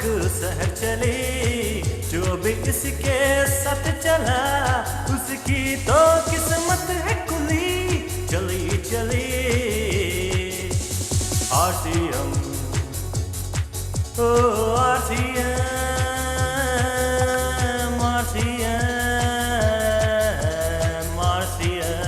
नाजुक शहर चली, जो भी इसके साथ चला उसकी तो किस्मत है खुली। चली चली RCM, oh RCM, RCM, RCM.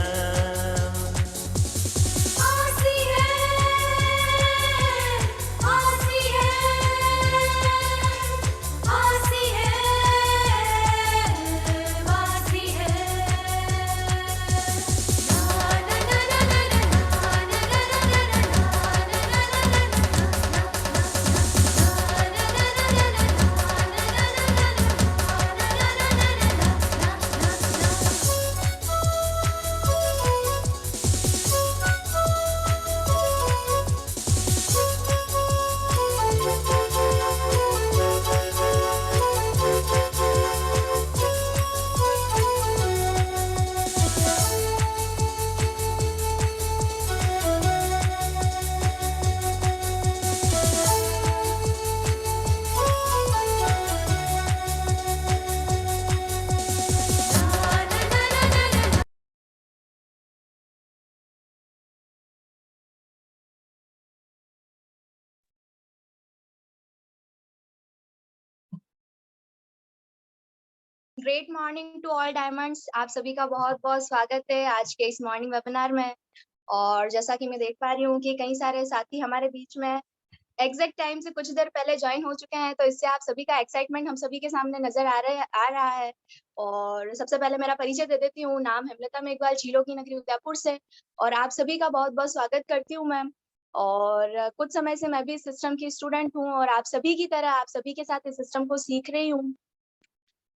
Great morning to all diamonds. आप सभी का बहुत बहुत स्वागत है आज के इस मॉर्निंग वेबिनार में। और जैसा कि मैं देख पा रही हूँ कि कई सारे साथी हमारे बीच में एग्जैक्ट टाइम से कुछ देर पहले ज्वाइन हो चुके हैं, तो इससे आप सभी का एक्साइटमेंट हम सभी के सामने नजर आ रहा है। और सबसे पहले मेरा परिचय दे देती हूँ। नाम हेमलता मेघवाल, झीलों की नगरी उदयपुर से। और आप सभी का बहुत बहुत स्वागत करती हूँ मैम। और कुछ समय से मैं भी इस सिस्टम की स्टूडेंट हूँ और आप सभी की तरह आप सभी के साथ इस सिस्टम को सीख रही हूँ।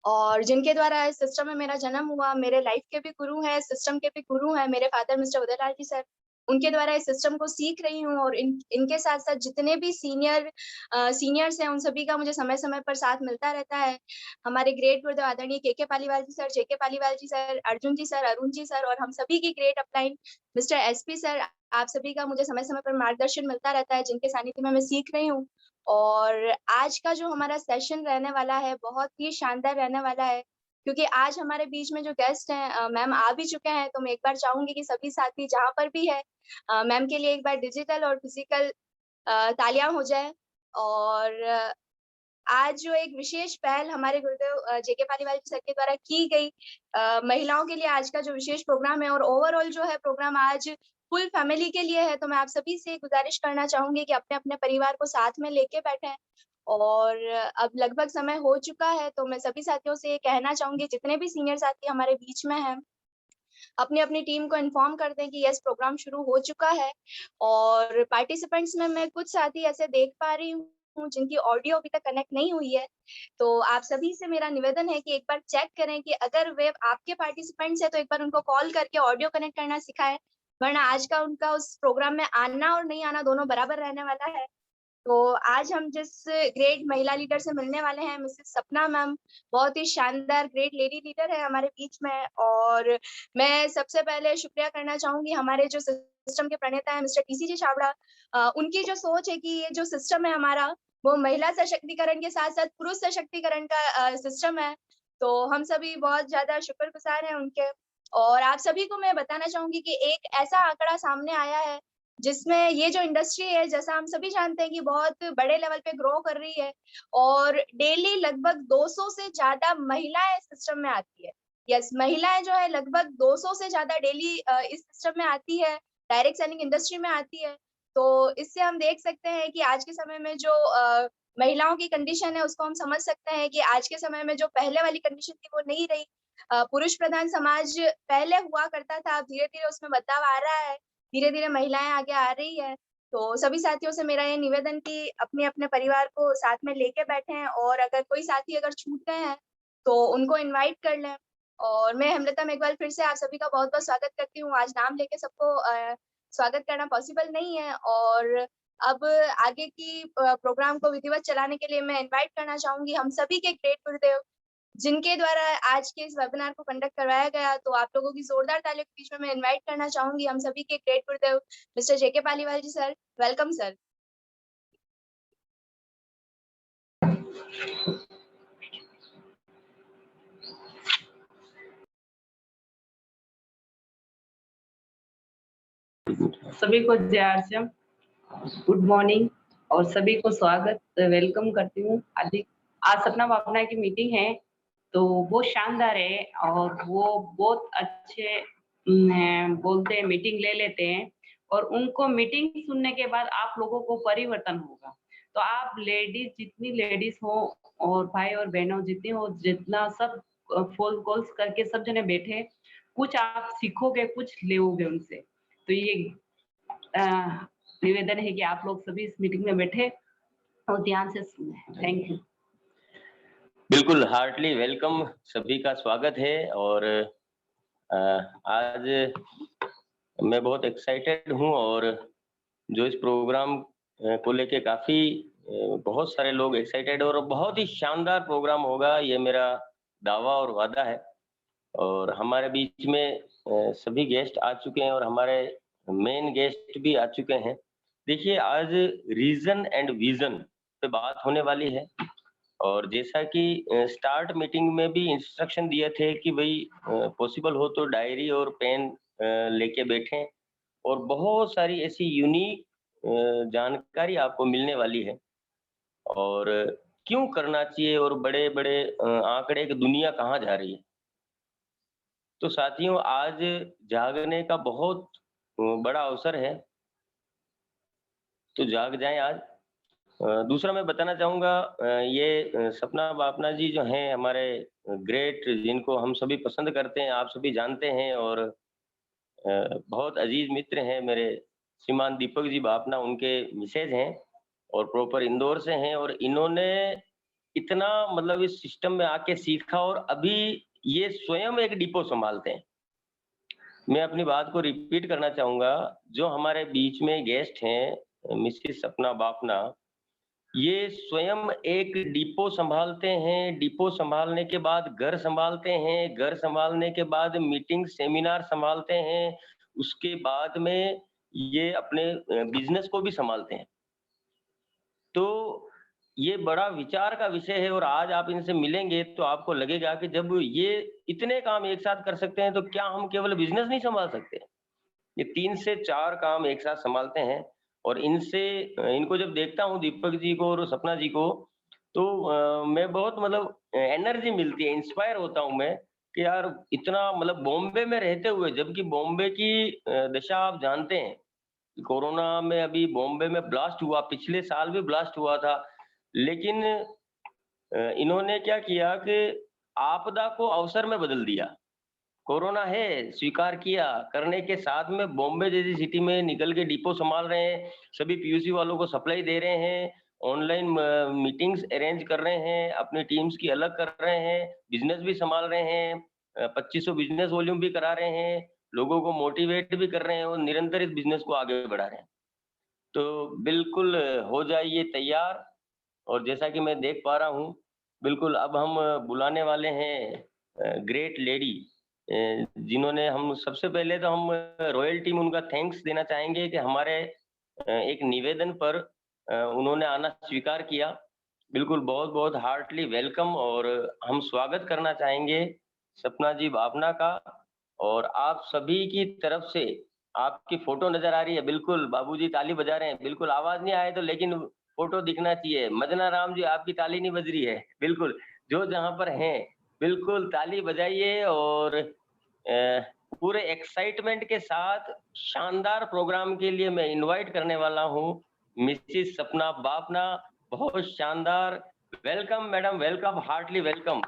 और जिनके द्वारा इस सिस्टम में मेरा जन्म हुआ, मेरे लाइफ के भी गुरु हैं, सिस्टम के भी गुरु हैं मेरे फादर मिस्टर उदयलाल जी सर। उनके द्वारा इस सिस्टम को सीख रही हूँ। और इनके साथ साथ जितने भी सीनियर्स हैं उन सभी का मुझे समय समय पर साथ मिलता रहता है। हमारे ग्रेट गुरुदेव आदरणीय के पालीवाल जी सर, जेके पालीवाल जी सर, अर्जुन जी सर, अरुण जी सर और हम सभी की great upline mister SP sir, आप सभी का मुझे समय समय पर मार्गदर्शन मिलता रहता है, जिनके सानिध्य में मैं सीख रही हूँ। और आज का जो हमारा सेशन रहने वाला है बहुत ही शानदार रहने वाला है, क्योंकि आज हमारे बीच में जो गेस्ट हैं मैम आ भी चुके हैं। तो मैं एक बार चाहूंगी कि सभी साथी जहाँ पर भी है मैम के लिए एक बार डिजिटल और फिजिकल तालियां हो जाए। और आज जो एक विशेष पहल हमारे गुरुदेव जेके पालीवाल सर के द्वारा की गई महिलाओं के लिए आज का जो विशेष प्रोग्राम है, और ओवरऑल जो है प्रोग्राम आज फुल फैमिली के लिए है। तो मैं आप सभी से गुजारिश करना चाहूंगी कि अपने अपने परिवार को साथ में लेके बैठें। और अब लगभग समय हो चुका है, तो मैं सभी साथियों से ये कहना चाहूंगी, जितने भी सीनियर साथी हमारे बीच में हैं अपनी अपनी टीम को इन्फॉर्म कर दें कि यस प्रोग्राम शुरू हो चुका है। और पार्टिसिपेंट्स में मैं कुछ साथी ऐसे देख पा रही हूँ जिनकी ऑडियो अभी तक कनेक्ट नहीं हुई है। तो आप सभी से मेरा निवेदन है कि एक बार चेक करें कि अगर वे आपके पार्टिसिपेंट्स है तो एक बार उनको कॉल करके ऑडियो कनेक्ट करना सिखाएं, वरना आज का उनका उस प्रोग्राम में आना और नहीं आना दोनों बराबर रहने वाला है। तो आज हम जिस ग्रेट महिला लीडर से मिलने वाले हैं मिसेस सपना मैम, बहुत ही शानदार ग्रेट लेडी लीडर है हमारे बीच में। और मैं सबसे पहले शुक्रिया करना चाहूंगी हमारे जो सिस्टम के प्रणेता है मिस्टर टीसी जी छाबड़ा। उनकी जो सोच है कि ये जो सिस्टम है हमारा वो महिला सशक्तिकरण के साथ साथ पुरुष सशक्तिकरण का सिस्टम है। तो हम सभी बहुत ज्यादा शुक्रगुजार हैं उनके। और आप सभी को मैं बताना चाहूंगी कि एक ऐसा आंकड़ा सामने आया है जिसमें ये जो इंडस्ट्री है, जैसा हम सभी जानते हैं कि बहुत बड़े लेवल पे ग्रो कर रही है। और डेली लगभग 200 से ज्यादा महिलाएं सिस्टम में आती है। यस, महिलाएं जो है लगभग 200 से ज्यादा डेली इस सिस्टम में आती है, डायरेक्ट सेलिंग इंडस्ट्री में आती है। तो इससे हम देख सकते हैं कि आज के समय में जो महिलाओं की कंडीशन है उसको हम समझ सकते हैं कि आज के समय में जो पहले वाली कंडीशन थी वो नहीं रही। पुरुष प्रधान समाज पहले हुआ करता था, अब धीरे धीरे उसमें बदलाव आ रहा है, धीरे धीरे महिलाएं आगे आ रही है। तो सभी साथियों से मेरा ये निवेदन कि अपने अपने परिवार को साथ में लेके बैठे, और अगर कोई साथी अगर छूट गए हैं तो उनको इनवाइट कर लें। और मैं हेमलता मेघवाल फिर से आप सभी का बहुत बहुत स्वागत करती हूँ। आज नाम लेके सबको स्वागत करना पॉसिबल नहीं है। और अब आगे की प्रोग्राम को विधिवत चलाने के लिए मैं इनवाइट करना चाहूंगी हम सभी के ग्रेट गुरुदेव, जिनके द्वारा आज के इस वेबिनार को कंडक्ट करवाया गया। तो आप लोगों की जोरदार तालियों के बीच में मैं इनवाइट करना चाहूंगी हम सभी के ग्रेट गुरुदेव मिस्टर जेके पालीवाल जी सर। Welcome sir. सभी को जय आश्रम, गुड मॉर्निंग और सभी को स्वागत वेलकम करती हूँ। आज सपना भावना की मीटिंग है तो वो शानदार है और वो बहुत अच्छे बोलते हैं, मीटिंग ले लेते हैं और उनको मीटिंग सुनने के बाद आप लोगों को परिवर्तन होगा। तो आप लेडीज, जितनी लेडीज हो और भाई और बहनों जितनी हो, जितना सब फोन कॉल्स करके सब जने बैठे, कुछ आप सीखोगे, कुछ लेोगे उनसे। तो ये निवेदन है कि आप लोग सभी इस मीटिंग में बैठे और ध्यान से सुने। Thank you. बिल्कुल हार्टली वेलकम, सभी का स्वागत है। और आज मैं बहुत एक्साइटेड हूँ और जो इस प्रोग्राम को लेके काफ़ी बहुत सारे लोग एक्साइटेड और बहुत ही शानदार प्रोग्राम होगा, ये मेरा दावा और वादा है। और हमारे बीच में सभी गेस्ट आ चुके हैं और हमारे मेन गेस्ट भी आ चुके हैं। देखिए, आज रीजन एंड विजन पे बात होने वाली है और जैसा कि स्टार्ट मीटिंग में भी इंस्ट्रक्शन दिए थे कि भाई पॉसिबल हो तो डायरी और पेन लेके बैठें और बहुत सारी ऐसी यूनिक जानकारी आपको मिलने वाली है और क्यों करना चाहिए और बड़े-बड़े आंकड़े की दुनिया कहाँ जा रही है। तो साथियों, आज जागने का बहुत बड़ा अवसर है, तो जाग जाएं आज। दूसरा मैं बताना चाहूँगा, ये सपना बापना जी जो हैं हमारे ग्रेट, जिनको हम सभी पसंद करते हैं, आप सभी जानते हैं और बहुत अजीज मित्र हैं मेरे, श्रीमान दीपक जी बापना उनके मिसेज हैं और प्रॉपर इंदौर से हैं और इन्होंने इतना मतलब इस सिस्टम में आके सीखा और अभी ये स्वयं एक डिपो संभालते हैं। मैं अपनी बात को रिपीट करना चाहूँगा, जो हमारे बीच में गेस्ट हैं मिसेस सपना बापना, ये स्वयं एक डिपो संभालते हैं, डिपो संभालने के बाद घर संभालते हैं, घर संभालने के बाद मीटिंग सेमिनार संभालते हैं, उसके बाद में ये अपने बिजनेस को भी संभालते हैं। तो ये बड़ा विचार का विषय है और आज आप इनसे मिलेंगे तो आपको लगेगा कि जब ये इतने काम एक साथ कर सकते हैं तो क्या हम केवल बिजनेस नहीं संभाल सकते? ये 3 से 4 काम एक साथ संभालते हैं और इनको जब देखता हूँ दीपक जी को और सपना जी को, तो मैं बहुत मतलब एनर्जी मिलती है, इंस्पायर होता हूँ मैं कि यार इतना मतलब बॉम्बे में रहते हुए, जबकि बॉम्बे की दशा आप जानते हैं, कोरोना में अभी बॉम्बे में ब्लास्ट हुआ, पिछले साल भी ब्लास्ट हुआ था। लेकिन इन्होंने क्या किया कि आपदा को अवसर में बदल दिया। कोरोना है, स्वीकार किया, करने के साथ में बॉम्बे जैसी सिटी में निकल के डिपो संभाल रहे हैं, सभी पीयूसी वालों को सप्लाई दे रहे हैं, ऑनलाइन मीटिंग्स अरेंज कर रहे हैं, अपनी टीम्स की अलग कर रहे हैं, बिजनेस भी संभाल रहे हैं, 2500 बिजनेस वॉल्यूम भी करा रहे हैं, लोगों को मोटिवेट भी कर रहे हैं और निरंतर इस बिजनेस को आगे बढ़ा रहे हैं। तो बिल्कुल हो जाइए तैयार। और जैसा कि मैं देख पा रहा हूँ, बिल्कुल अब हम बुलाने वाले हैं ग्रेट लेडी, जिन्होंने हम सबसे पहले तो हम रॉयल टीम उनका थैंक्स देना चाहेंगे कि हमारे एक निवेदन पर उन्होंने आना स्वीकार किया। बिल्कुल बहुत-बहुत हार्टली वेलकम और हम स्वागत करना चाहेंगे सपना जी बापना का। और आप सभी की तरफ से आपकी फोटो नज़र आ रही है, बिल्कुल बाबूजी ताली बजा रहे हैं, बिल्कुल आवाज़ नहीं आए तो लेकिन फोटो दिखना चाहिए। मदना राम जी आपकी ताली नहीं बज रही है, बिल्कुल जो जहाँ पर हैं बिल्कुल ताली बजाइए और पूरे एक्साइटमेंट के साथ शानदार प्रोग्राम के लिए मैं इनवाइट करने वाला हूँ मिसेस सपना बापना। बहुत शानदार, welcome madam, welcome, heartily welcome.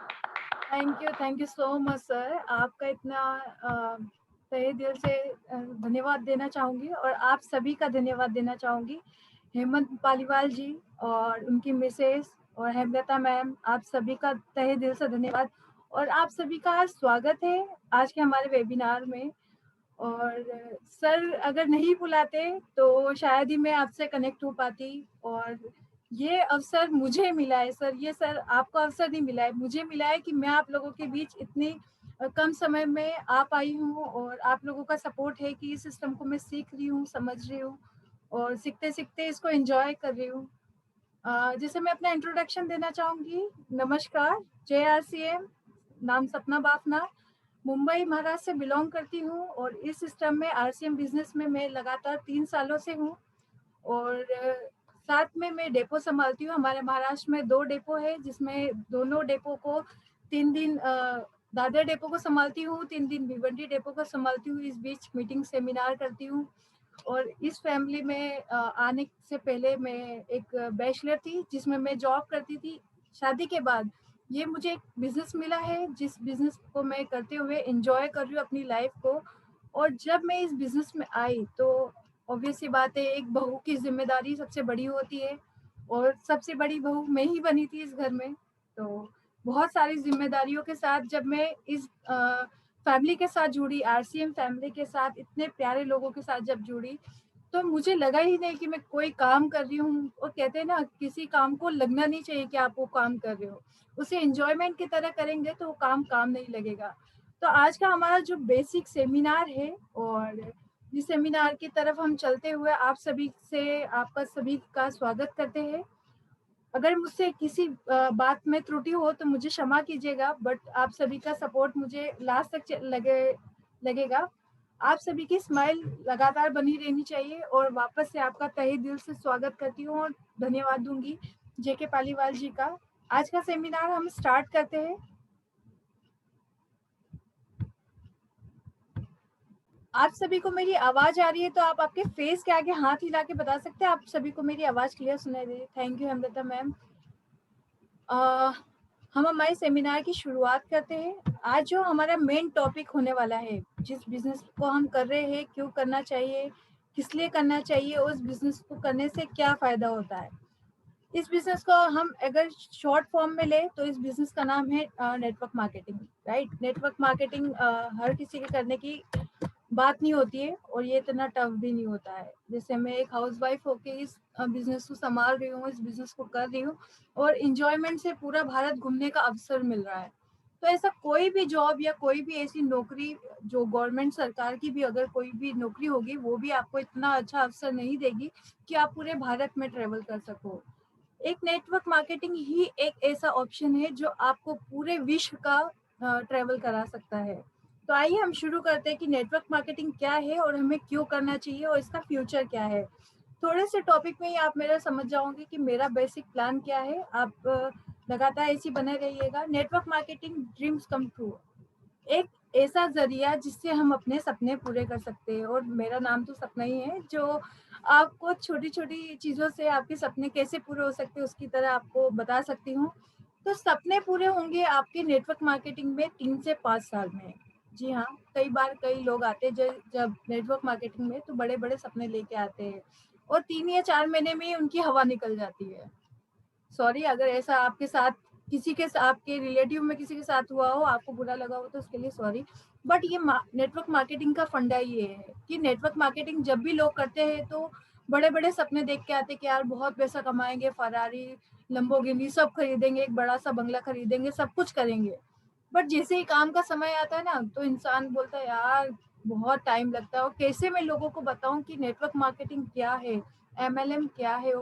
Thank you so much sir. आपका इतना तहे दिल से धन्यवाद देना चाहूँगी और आप सभी का धन्यवाद देना चाहूँगी। हेमंत पालीवाल जी और उनकी मिसेस और हेमलता मैम, आप सभी का तहे दिल से धन्यवाद और आप सभी का स्वागत है आज के हमारे वेबिनार में। और सर अगर नहीं बुलाते तो शायद ही मैं आपसे कनेक्ट हो पाती और ये अवसर मुझे मिला है सर, ये सर आपको अवसर नहीं मिला है, मुझे मिला है कि मैं आप लोगों के बीच इतनी कम समय में आ पाई हूँ और आप लोगों का सपोर्ट है कि इस सिस्टम को मैं सीख रही हूँ, समझ रही हूँ और सीखते सीखते इसको एंजॉय कर रही हूँ। जैसे मैं अपना इंट्रोडक्शन देना चाहूंगी। नमस्कार, जय आरसीएम। नाम सपना बाफना, मुंबई महाराष्ट्र से बिलोंग करती हूँ और इस सिस्टम में आरसीएम बिजनेस में मैं लगातार 3 सालों से हूँ। और साथ में मैं डेपो संभालती हूँ। हमारे महाराष्ट्र में 2 डेपो है, जिसमें दोनों डेपो को 3 दिन दादर डेपो को संभालती हूँ, 3 दिन भिवंडी डेपो को संभालती हूँ। इस बीच मीटिंग सेमिनार करती हूँ। और इस फैमिली में आने से पहले मैं एक बैचलर थी, जिसमें मैं जॉब करती थी। शादी के बाद ये मुझे एक बिजनेस मिला है, जिस बिजनेस को मैं करते हुए एंजॉय कर रही हूँ अपनी लाइफ को। और जब मैं इस बिजनेस में आई तो ऑब्वियस सी बात है, एक बहू की जिम्मेदारी सबसे बड़ी होती है और सबसे बड़ी बहू मैं ही बनी थी इस घर में। तो बहुत सारी जिम्मेदारियों के साथ जब मैं इस फैमिली के साथ जुड़ी, आरसीएम फैमिली के साथ, इतने प्यारे लोगों के साथ जब जुड़ी, तो मुझे लगा ही नहीं कि मैं कोई काम कर रही हूँ। और कहते हैं ना, किसी काम को लगना नहीं चाहिए कि आप वो काम कर रहे हो, उसे एंजॉयमेंट की तरह करेंगे तो वो काम काम नहीं लगेगा। तो आज का हमारा जो बेसिक सेमिनार है, और इस सेमिनार की तरफ हम चलते हुए आप सभी से आपका सभी का स्वागत करते हैं। अगर मुझसे किसी बात में त्रुटि हो तो मुझे क्षमा कीजिएगा, बट आप सभी का सपोर्ट मुझे लास्ट तक लगेगा। आप सभी की स्माइल लगातार बनी रहनी चाहिए। और वापस से आपका तहे दिल से स्वागत करती हूँ और धन्यवाद दूंगी जेके पालीवाल जी का। आज का सेमिनार हम स्टार्ट करते हैं। आप सभी को मेरी आवाज आ रही है तो आप आपके फेस के आगे हाथ हिला के बता सकते हैं आप सभी को मेरी आवाज क्लियर सुनाई दे रही है। Thank you Hemlata ma'am. हम हमारे सेमिनार की शुरुआत करते हैं। आज जो हमारा मेन टॉपिक होने वाला है, जिस बिजनेस को हम कर रहे हैं, क्यों करना चाहिए, किस लिए करना चाहिए, उस बिजनेस को करने से क्या फायदा होता है। इस बिजनेस को हम अगर शॉर्ट फॉर्म में ले तो इस बिजनेस का नाम है network marketing. Right, network marketing हर किसी के करने की बात नहीं होती है और ये इतना टफ भी नहीं होता है। जैसे मैं एक हाउसवाइफ होके इस बिजनेस को संभाल रही हूँ, इस बिजनेस को कर रही हूँ और इंजॉयमेंट से पूरा भारत घूमने का अवसर मिल रहा है। तो ऐसा कोई भी जॉब या कोई भी ऐसी नौकरी जो गवर्नमेंट सरकार की भी अगर कोई भी नौकरी होगी, वो भी आपको इतना अच्छा अवसर नहीं देगी कि आप पूरे भारत में ट्रेवल कर सको। एक नेटवर्क मार्केटिंग ही एक ऐसा ऑप्शन है जो आपको पूरे विश्व का ट्रेवल करा सकता है। तो आइए हम शुरू करते हैं कि नेटवर्क मार्केटिंग क्या है और हमें क्यों करना चाहिए और इसका फ्यूचर क्या है। थोड़े से टॉपिक में ही आप मेरा समझ जाओगे कि मेरा बेसिक प्लान क्या है। आप लगातार ऐसी बने रहिएगा। Network marketing dreams come true, एक ऐसा जरिया जिससे हम अपने सपने पूरे कर सकते हैं। और मेरा नाम तो सपना ही है, जो आपको छोटी छोटी चीजों से आपके सपने कैसे पूरे हो सकते हैं उसकी तरह आपको बता सकती हूँ। तो सपने पूरे होंगे आपके नेटवर्क मार्केटिंग में 3 से 5 साल में। जी हाँ, कई बार कई लोग आते हैं जब नेटवर्क मार्केटिंग में तो बड़े बड़े सपने लेके आते हैं और 3 या 4 महीने में ही उनकी हवा निकल जाती है। सॉरी अगर ऐसा आपके साथ आपके रिलेटिव में किसी के साथ हुआ हो, आपको बुरा लगा हो तो उसके लिए सॉरी। बट ये नेटवर्क मार्केटिंग का फंडा ये है कि नेटवर्क मार्केटिंग जब भी लोग करते हैं तो बड़े बड़े सपने देख के आते हैं कि यार बहुत पैसा कमाएंगे, फरारी लंबोर्गिनी सब खरीदेंगे, एक बड़ा सा बंगला खरीदेंगे, सब कुछ करेंगे। बट जैसे ही काम का समय आता है ना तो इंसान बोलता है यार बहुत टाइम लगता है। और कैसे मैं लोगों को बताऊं कि नेटवर्क मार्केटिंग क्या है, एमएलएम क्या है,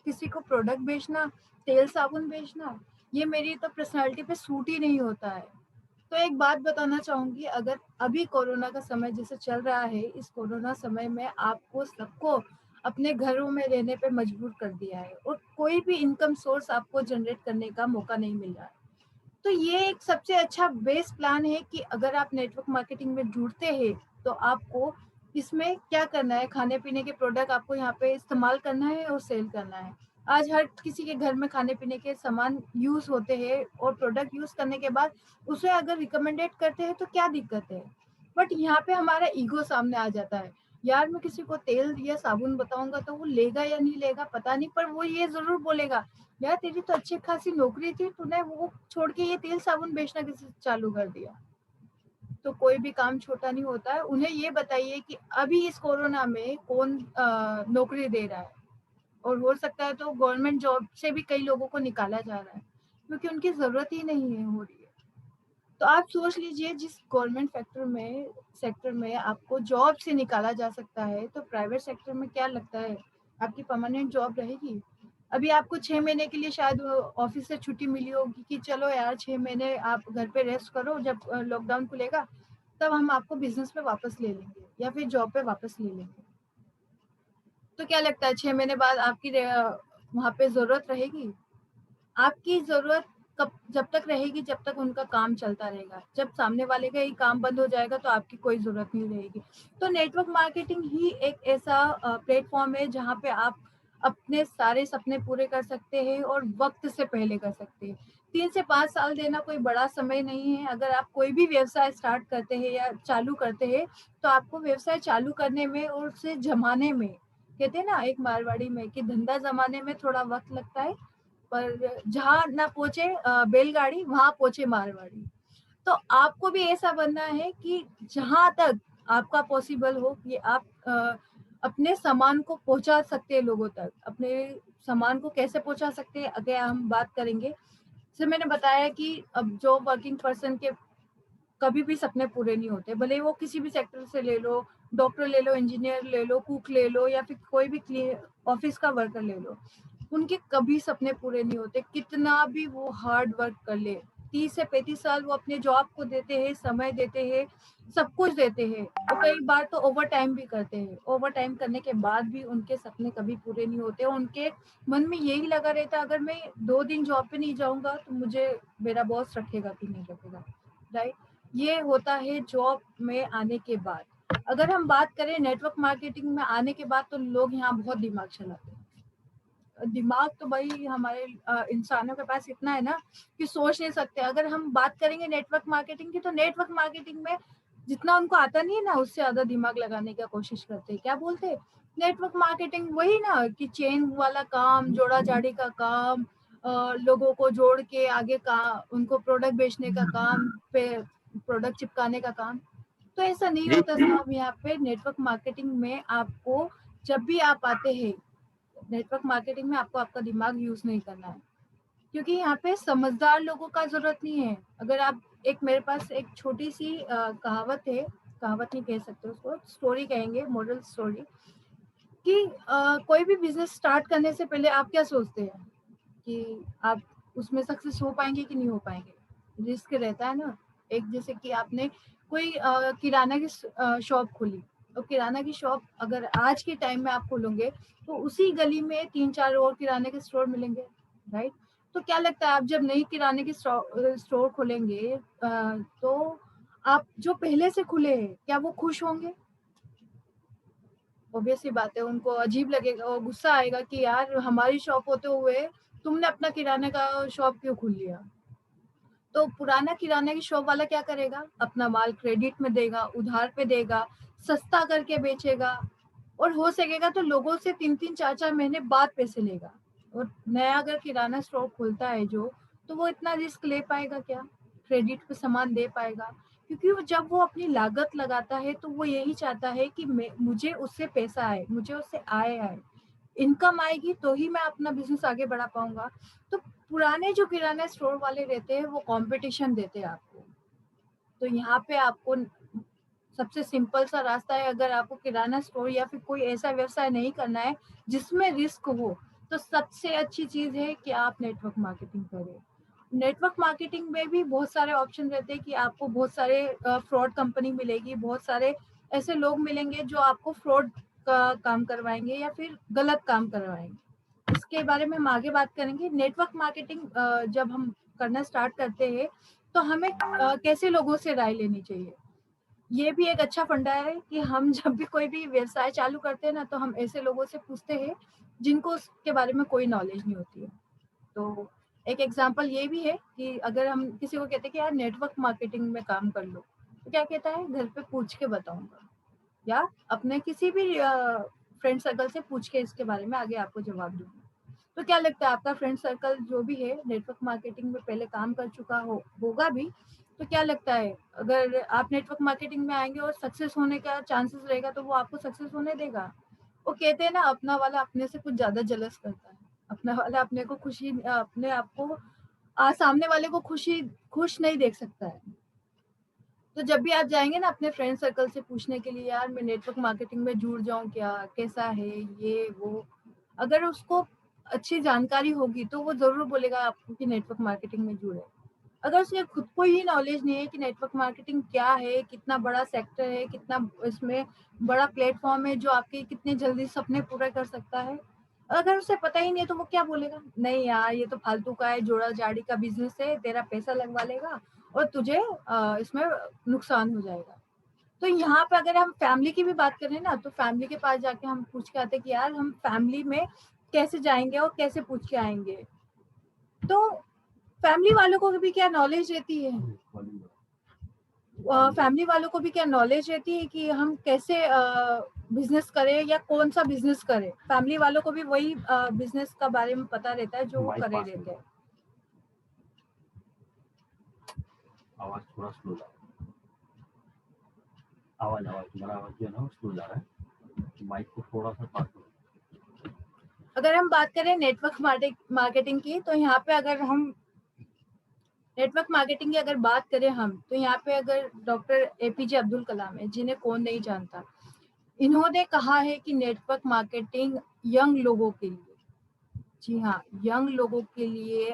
किसी को प्रोडक्ट बेचना, तेल साबुन बेचना, ये मेरी तो पर्सनालिटी पे सूट ही नहीं होता है। तो एक बात बताना चाहूंगी, अगर अभी कोरोना का समय जैसे चल रहा है, इस कोरोना समय में आपको सबको अपने घरों में रहने पे मजबूर कर दिया है और कोई भी इनकम सोर्स आपको जनरेट करने का मौका नहीं मिल रहा है। तो ये एक सबसे अच्छा बेस प्लान है कि अगर आप नेटवर्क मार्केटिंग में जुड़ते हैं तो आपको इसमें क्या करना है, खाने पीने के प्रोडक्ट आपको यहाँ पे इस्तेमाल करना है और सेल करना है। आज हर किसी के घर में खाने पीने के सामान यूज होते हैं और प्रोडक्ट यूज करने के बाद उसे अगर रिकमेंडेड करते हैं तो क्या दिक्कत है। बट यहाँ पे हमारा ईगो सामने आ जाता है। यार मैं किसी को तेल या साबुन बताऊंगा तो वो लेगा या नहीं लेगा पता नहीं, पर वो ये जरूर बोलेगा यार तेरी तो अच्छी खासी नौकरी थी, तूने वो छोड़ के ये तेल साबुन बेचना कैसे चालू कर दिया। तो कोई भी काम छोटा नहीं होता है। उन्हें ये बताइए कि अभी इस कोरोना में कौन नौकरी दे रहा है, और हो सकता है तो गवर्नमेंट जॉब से भी कई लोगों को निकाला जा रहा है क्योंकि उनकी जरूरत ही नहीं है हो रही है। तो आप सोच लीजिए, जिस गवर्नमेंट सेक्टर में आपको जॉब से निकाला जा सकता है तो प्राइवेट सेक्टर में क्या लगता है आपकी परमानेंट जॉब रहेगी? अभी आपको 6 महीने के लिए शायद ऑफिस से छुट्टी मिली होगी कि चलो यार 6 महीने आप घर पे रेस्ट करो, जब लॉकडाउन खुलेगा तब हम आपको बिजनेस पे वापस ले लेंगे या फिर जॉब पे वापस ले लेंगे। तो क्या लगता है 6 महीने बाद आपकी वहाँ पे ज़रूरत रहेगी? आपकी ज़रूरत कब जब तक रहेगी जब तक उनका काम चलता रहेगा। जब सामने वाले का ही काम बंद हो जाएगा तो आपकी कोई ज़रूरत नहीं रहेगी। तो नेटवर्क मार्केटिंग ही एक ऐसा प्लेटफ़ॉर्म है जहाँ पे आप अपने सारे सपने पूरे कर सकते हैं और वक़्त से पहले कर सकते हैं। 3 से 5 साल देना कोई बड़ा समय नहीं है। अगर आप कोई भी व्यवसाय स्टार्ट करते हैं या चालू करते हैं, तो आपको व्यवसाय चालू करने में और उसे जमाने में, कहते हैं ना एक मारवाड़ी में कि धंधा जमाने में थोड़ा वक़्त लगता है, पर जहाँ ना पहुंचे बैलगाड़ी वहां पहुंचे मारवाड़ी। तो आपको भी ऐसा बनना है कि जहां तक आपका पॉसिबल हो कि आप अपने सामान को पहुंचा सकते हैं लोगों तक। अपने सामान को कैसे पहुंचा सकते हैं अगर हम बात करेंगे, जैसे मैंने बताया कि अब जो वर्किंग पर्सन के कभी भी सपने पूरे नहीं होते, भले वो किसी भी सेक्टर से ले लो, डॉक्टर ले लो, इंजीनियर ले लो, कुक ले लो या फिर कोई भी ऑफिस का वर्कर ले लो, उनके कभी सपने पूरे नहीं होते, कितना भी वो हार्ड वर्क कर ले। 30 से 35 साल वो अपने जॉब को देते हैं, समय देते हैं, सब कुछ देते हैं, और कई बार तो ओवर टाइम भी करते हैं। ओवर टाइम करने के बाद भी उनके सपने कभी पूरे नहीं होते। उनके मन में यही लगा रहता, अगर मैं 2 दिन जॉब पे नहीं जाऊंगा तो मुझे मेरा बॉस रखेगा कि नहीं रखेगा, राइट। ये होता है जॉब में आने के बाद। अगर हम बात करें नेटवर्क मार्केटिंग में आने के बाद, तो लोग यहाँ बहुत दिमाग चलाते हैं। दिमाग तो भाई हमारे इंसानों के पास इतना है ना कि सोच नहीं सकते। अगर हम बात करेंगे नेटवर्क मार्केटिंग की, तो नेटवर्क मार्केटिंग में जितना उनको आता नहीं है ना, उससे ज्यादा दिमाग लगाने की कोशिश करते हैं। क्या बोलते हैं? नेटवर्क मार्केटिंग वही ना कि चेन वाला काम, जोड़ा जाड़ी का काम, लोगों को जोड़ के आगे का उनको प्रोडक्ट बेचने का काम, पे प्रोडक्ट चिपकाने का काम। तो ऐसा नहीं जी होता साहब। यहाँ पे नेटवर्क मार्केटिंग में आपको, जब भी आप आते हैं नेटवर्क मार्केटिंग में, आपको आपका दिमाग यूज नहीं करना है, क्योंकि यहाँ पे समझदार लोगों का जरूरत नहीं है। अगर आप एक, मेरे पास एक छोटी सी कहावत है, कहावत नहीं कह सकते उसको, स्टोरी कहेंगे, मॉडल स्टोरी, कि कोई भी बिजनेस स्टार्ट करने से पहले आप क्या सोचते हैं कि आप उसमें सक्सेस हो पाएंगे कि नहीं हो पाएंगे। रिस्क रहता है ना। एक जैसे कि आपने कोई किराना की शॉप खोली, और किराना की शॉप अगर आज के टाइम में आप खोलोगे तो उसी गली में 3-4 और किराने के स्टोर मिलेंगे, राइट। तो क्या लगता है, आप जब नई किराने की स्टोर खोलेंगे तो आप जो पहले से खुले हैं, क्या वो खुश होंगे? ऑब्वियसली बात है, उनको अजीब लगेगा और गुस्सा आएगा कि यार हमारी शॉप होते हुए तुमने अपना किराने का शॉप क्यों खोल लिया। तो पुराना किराने की शॉप वाला क्या करेगा, अपना माल क्रेडिट में देगा, उधार पे देगा, सस्ता करके बेचेगा, और हो सकेगा तो लोगों से 3-3, 4-4 महीने बाद पैसे लेगा। और नया अगर किराना स्टोर खोलता है जो, तो वो इतना रिस्क ले पाएगा क्या? क्रेडिट पे सामान दे पाएगा? क्योंकि वो जब वो अपनी लागत लगाता है तो वो यही चाहता है कि मुझे उससे पैसा आए, मुझे उससे आए इनकम आएगी तो ही मैं अपना बिजनेस आगे बढ़ा पाऊंगा। तो पुराने जो किराना स्टोर वाले रहते हैं वो कंपटीशन देते हैं आपको। तो यहाँ पे आपको सबसे सिंपल सा रास्ता है, अगर आपको किराना स्टोर या फिर कोई ऐसा व्यवसाय नहीं करना है जिसमें रिस्क हो, तो सबसे अच्छी चीज है कि आप नेटवर्क मार्केटिंग करें। नेटवर्क मार्केटिंग में भी बहुत सारे ऑप्शन रहते हैं कि आपको बहुत सारे फ्रॉड कंपनी मिलेगी, बहुत सारे ऐसे लोग मिलेंगे जो आपको फ्रॉड का काम करवाएंगे या फिर गलत काम करवाएंगे। इसके बारे में हम आगे बात करेंगे। नेटवर्क मार्केटिंग जब हम करना स्टार्ट करते हैं तो हमें कैसे लोगों से राय लेनी चाहिए, ये भी एक अच्छा फंडा है कि हम जब भी कोई भी व्यवसाय चालू करते हैं ना, तो हम ऐसे लोगों से पूछते हैं जिनको उसके बारे में कोई नॉलेज नहीं होती है। तो एक एग्जांपल ये भी है कि अगर हम किसी को कहते हैं कि यार नेटवर्क मार्केटिंग में काम कर लो, तो क्या कहता है, घर पे पूछ के बताऊंगा, या अपने किसी भी फ्रेंड सर्कल से पूछ के इसके बारे में आगे आपको जवाब दूंगा। तो क्या लगता है, आपका फ्रेंड सर्कल जो भी है नेटवर्क मार्केटिंग में पहले काम कर चुका होगा भी, तो क्या लगता है अगर आप नेटवर्क मार्केटिंग में आएंगे और सक्सेस होने का चांसेस रहेगा तो वो आपको सक्सेस होने देगा? वो कहते हैं ना, अपना वाला अपने से कुछ ज्यादा जलस करता है। अपना वाला अपने को खुशी, अपने आप को सामने वाले को खुश नहीं देख सकता है। तो जब भी आप जाएंगे ना अपने फ्रेंड सर्कल से पूछने के लिए, यार मैं नेटवर्क मार्केटिंग में जुड़ जाऊं क्या, कैसा है ये वो, अगर उसको अच्छी जानकारी होगी तो वो जरूर बोलेगा आपको कि नेटवर्क मार्केटिंग में जुड़े। अगर उसके खुद को ही नॉलेज नहीं है कि नेटवर्क मार्केटिंग क्या है, कितना बड़ा सेक्टर है, कितना इसमें बड़ा प्लेटफॉर्म है जो आपके कितने जल्दी सपने पूरा कर सकता है, अगर उसे पता ही नहीं है तो वो क्या बोलेगा, नहीं यार ये तो फालतू का है, जोड़ा जाड़ी का बिजनेस है, तेरा पैसा लगवा लेगा और तुझे इसमें नुकसान हो जाएगा। तो यहाँ पे अगर हम फैमिली की भी बात करें ना, तो फैमिली के पास जाके हम पूछ के आते कि यार हम फैमिली में कैसे जाएंगे और कैसे पूछ के आएंगे। तो फैमिली वालों को भी क्या नॉलेज रहती है, फैमिली वालों को भी क्या नॉलेज रहती है कि हम कैसे बिजनेस करें या कौन सा बिजनेस करें। फैमिली वालों को भी वही बिजनेस का बारे में पता रहता है जो वो करे रहते हैं। आवाज थोड़ा स्लो जा रहा है, आवाज तुम्हारा आवाज जो है ना स्लो जा रहा है, माइक को थोड़ा सा पास करो। अगर हम बात करें नेटवर्क मार्केटिंग की, तो यहाँ पे अगर हम नेटवर्क मार्केटिंग की अगर बात करें हम, तो यहाँ पे अगर डॉक्टर एपीजे अब्दुल कलाम है, जिन्हें कौन नहीं जानता, इन्होंने कहा है कि नेटवर्क मार्केटिंग यंग लोगों के लिए, जी हाँ, यंग लोगों के लिए,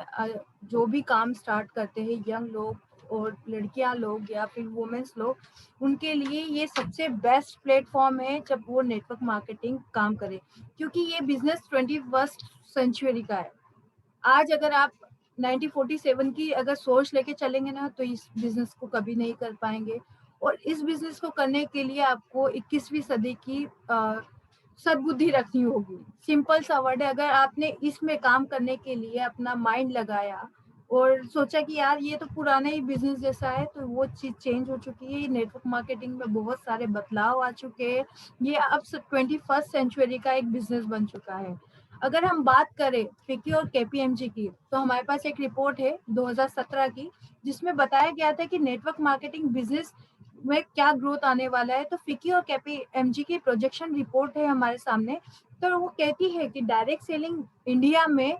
जो भी काम स्टार्ट करते हैं यंग लोग और लड़कियां लोग या फिर वुमेन्स लोग, उनके लिए ये सबसे बेस्ट प्लेटफॉर्म है जब वो नेटवर्क मार्केटिंग काम करे, क्योंकि ये बिजनेस 21st सेंचुरी का है। आज अगर आप 1947 की अगर सोच लेके चलेंगे ना, तो इस बिजनेस को कभी नहीं कर पाएंगे। और इस बिजनेस को करने के लिए आपको 21वीं सदी की सद्बुद्धि रखनी होगी। सिंपल सा वर्ड है, अगर आपने इसमें काम करने के लिए अपना माइंड लगाया और सोचा कि यार ये तो पुराना ही बिजनेस जैसा है, तो वो चीज चेंज हो चुकी है। नेटवर्क मार्केटिंग में बहुत सारे बदलाव आ चुके हैं। ये अब 21st सेंचुरी का एक बिजनेस बन चुका है। अगर हम बात करें फिक्की और केपीएमजी की, तो हमारे पास एक रिपोर्ट है 2017 की, जिसमें बताया गया था कि नेटवर्क मार्केटिंग बिजनेस में क्या ग्रोथ आने वाला है। तो फिक्की और केपीएमजी की प्रोजेक्शन रिपोर्ट है हमारे सामने। तो वो कहती है कि डायरेक्ट सेलिंग इंडिया में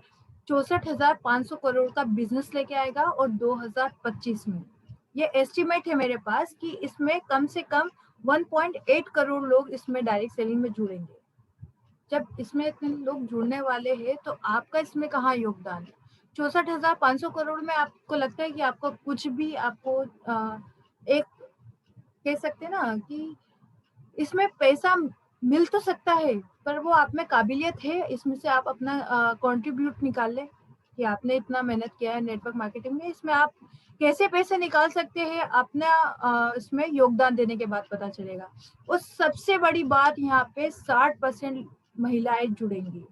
64,500 करोड़ का बिजनेस लेके आएगा और 2025 में ये एस्टिमेट है मेरे पास कि इसमें कम से कम 1.8 करोड़ लोग इसमें डायरेक्ट सेलिंग में जुड़ेंगे। जब इसमें इतने लोग जुड़ने वाले हैं तो आपका इसमें कहाँ योगदान है? 64,500 करोड़ में आपको लगता है कि आपको कुछ भी, आपको एक कह सकते हैं ना कि इसमें पैसा मिल तो सकता है, पर वो आप में काबिलियत है इसमें से आप अपना कंट्रीब्यूट निकाल ले कि आपने इतना मेहनत किया है नेटवर्क मार्केटिंग में, इसमें आप कैसे पैसे निकाल सकते हैं अपना इसमें योगदान देने के बाद पता चलेगा। और सबसे बड़ी बात यहाँ पे 60% महिलाएं जुड़ेंगी।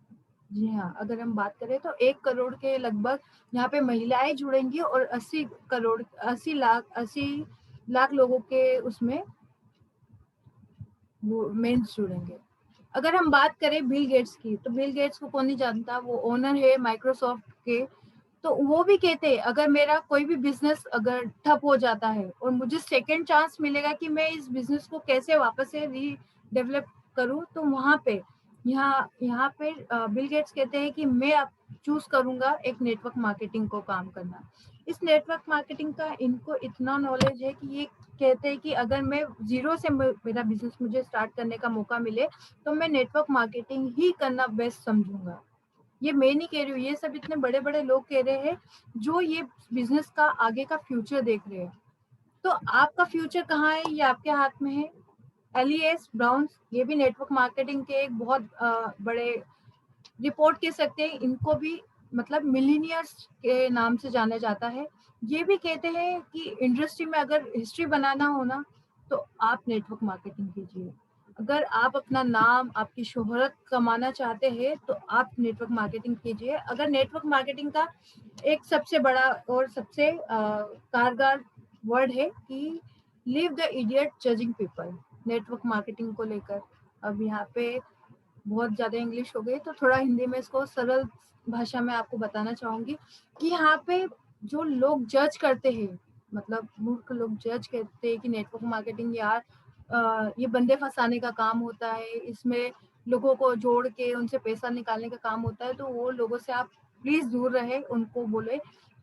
जी हाँ, अगर हम बात करें तो 1 करोड़ के लगभग यहाँ पे महिलाएं जुड़ेंगी और 80 लाख लोगों के उसमें वो मेंस जुड़ेंगे। अगर हम बात करें बिल गेट्स की, तो बिल गेट्स को कौन नहीं जानता, वो ओनर है माइक्रोसॉफ्ट के। तो वो भी कहते हैं अगर मेरा कोई भी बिजनेस अगर ठप हो जाता है और मुझे सेकंड चांस मिलेगा कि मैं इस बिजनेस को कैसे वापस से रीडेवलप करूं, तो वहां पे यहाँ पे बिल गेट्स कहते हैं कि मैं अब चूज करूंगा एक नेटवर्क मार्केटिंग को काम करना। इस नेटवर्क मार्केटिंग का इनको इतना नॉलेज है कि ये कहते हैं कि अगर मैं जीरो से मेरा बिजनेस मुझे स्टार्ट करने का मौका मिले तो मैं नेटवर्क मार्केटिंग ही करना बेस्ट समझूंगा। ये मैं नहीं कह रही हूँ, ये सब इतने बड़े बड़े लोग कह रहे हैं जो ये बिजनेस का आगे का फ्यूचर देख रहे हैं। तो आपका फ्यूचर कहाँ है, ये आपके हाथ में है। एलिएस ब्राउन्स, ये भी नेटवर्क मार्केटिंग के एक बहुत बड़े रिपोर्ट कह सकते हैं, इनको भी मतलब मिलीनियर्स के नाम से जाना जाता है। ये भी कहते हैं कि इंडस्ट्री में अगर हिस्ट्री बनाना हो ना, तो आप नेटवर्क मार्केटिंग कीजिए। अगर आप अपना नाम, आपकी शोहरत कमाना चाहते हैं तो आप नेटवर्क मार्केटिंग कीजिए। अगर नेटवर्क मार्केटिंग का एक सबसे बड़ा और सबसे कारगर वर्ड है कि leave the idiot judging people, network marketing को लेकर। अब यहाँ पे बहुत ज्यादा इंग्लिश हो गई, तो थोड़ा हिंदी में इसको सरल भाषा में आपको बताना चाहूंगी कि यहाँ पे जो लोग जज करते हैं, मतलब मूर्ख लोग जज करते हैं कि नेटवर्क मार्केटिंग यार ये बंदे फंसाने का काम होता है, इसमें लोगों को जोड़ के उनसे पैसा निकालने का काम होता है, तो वो लोगों से आप प्लीज दूर रहे। उनको बोले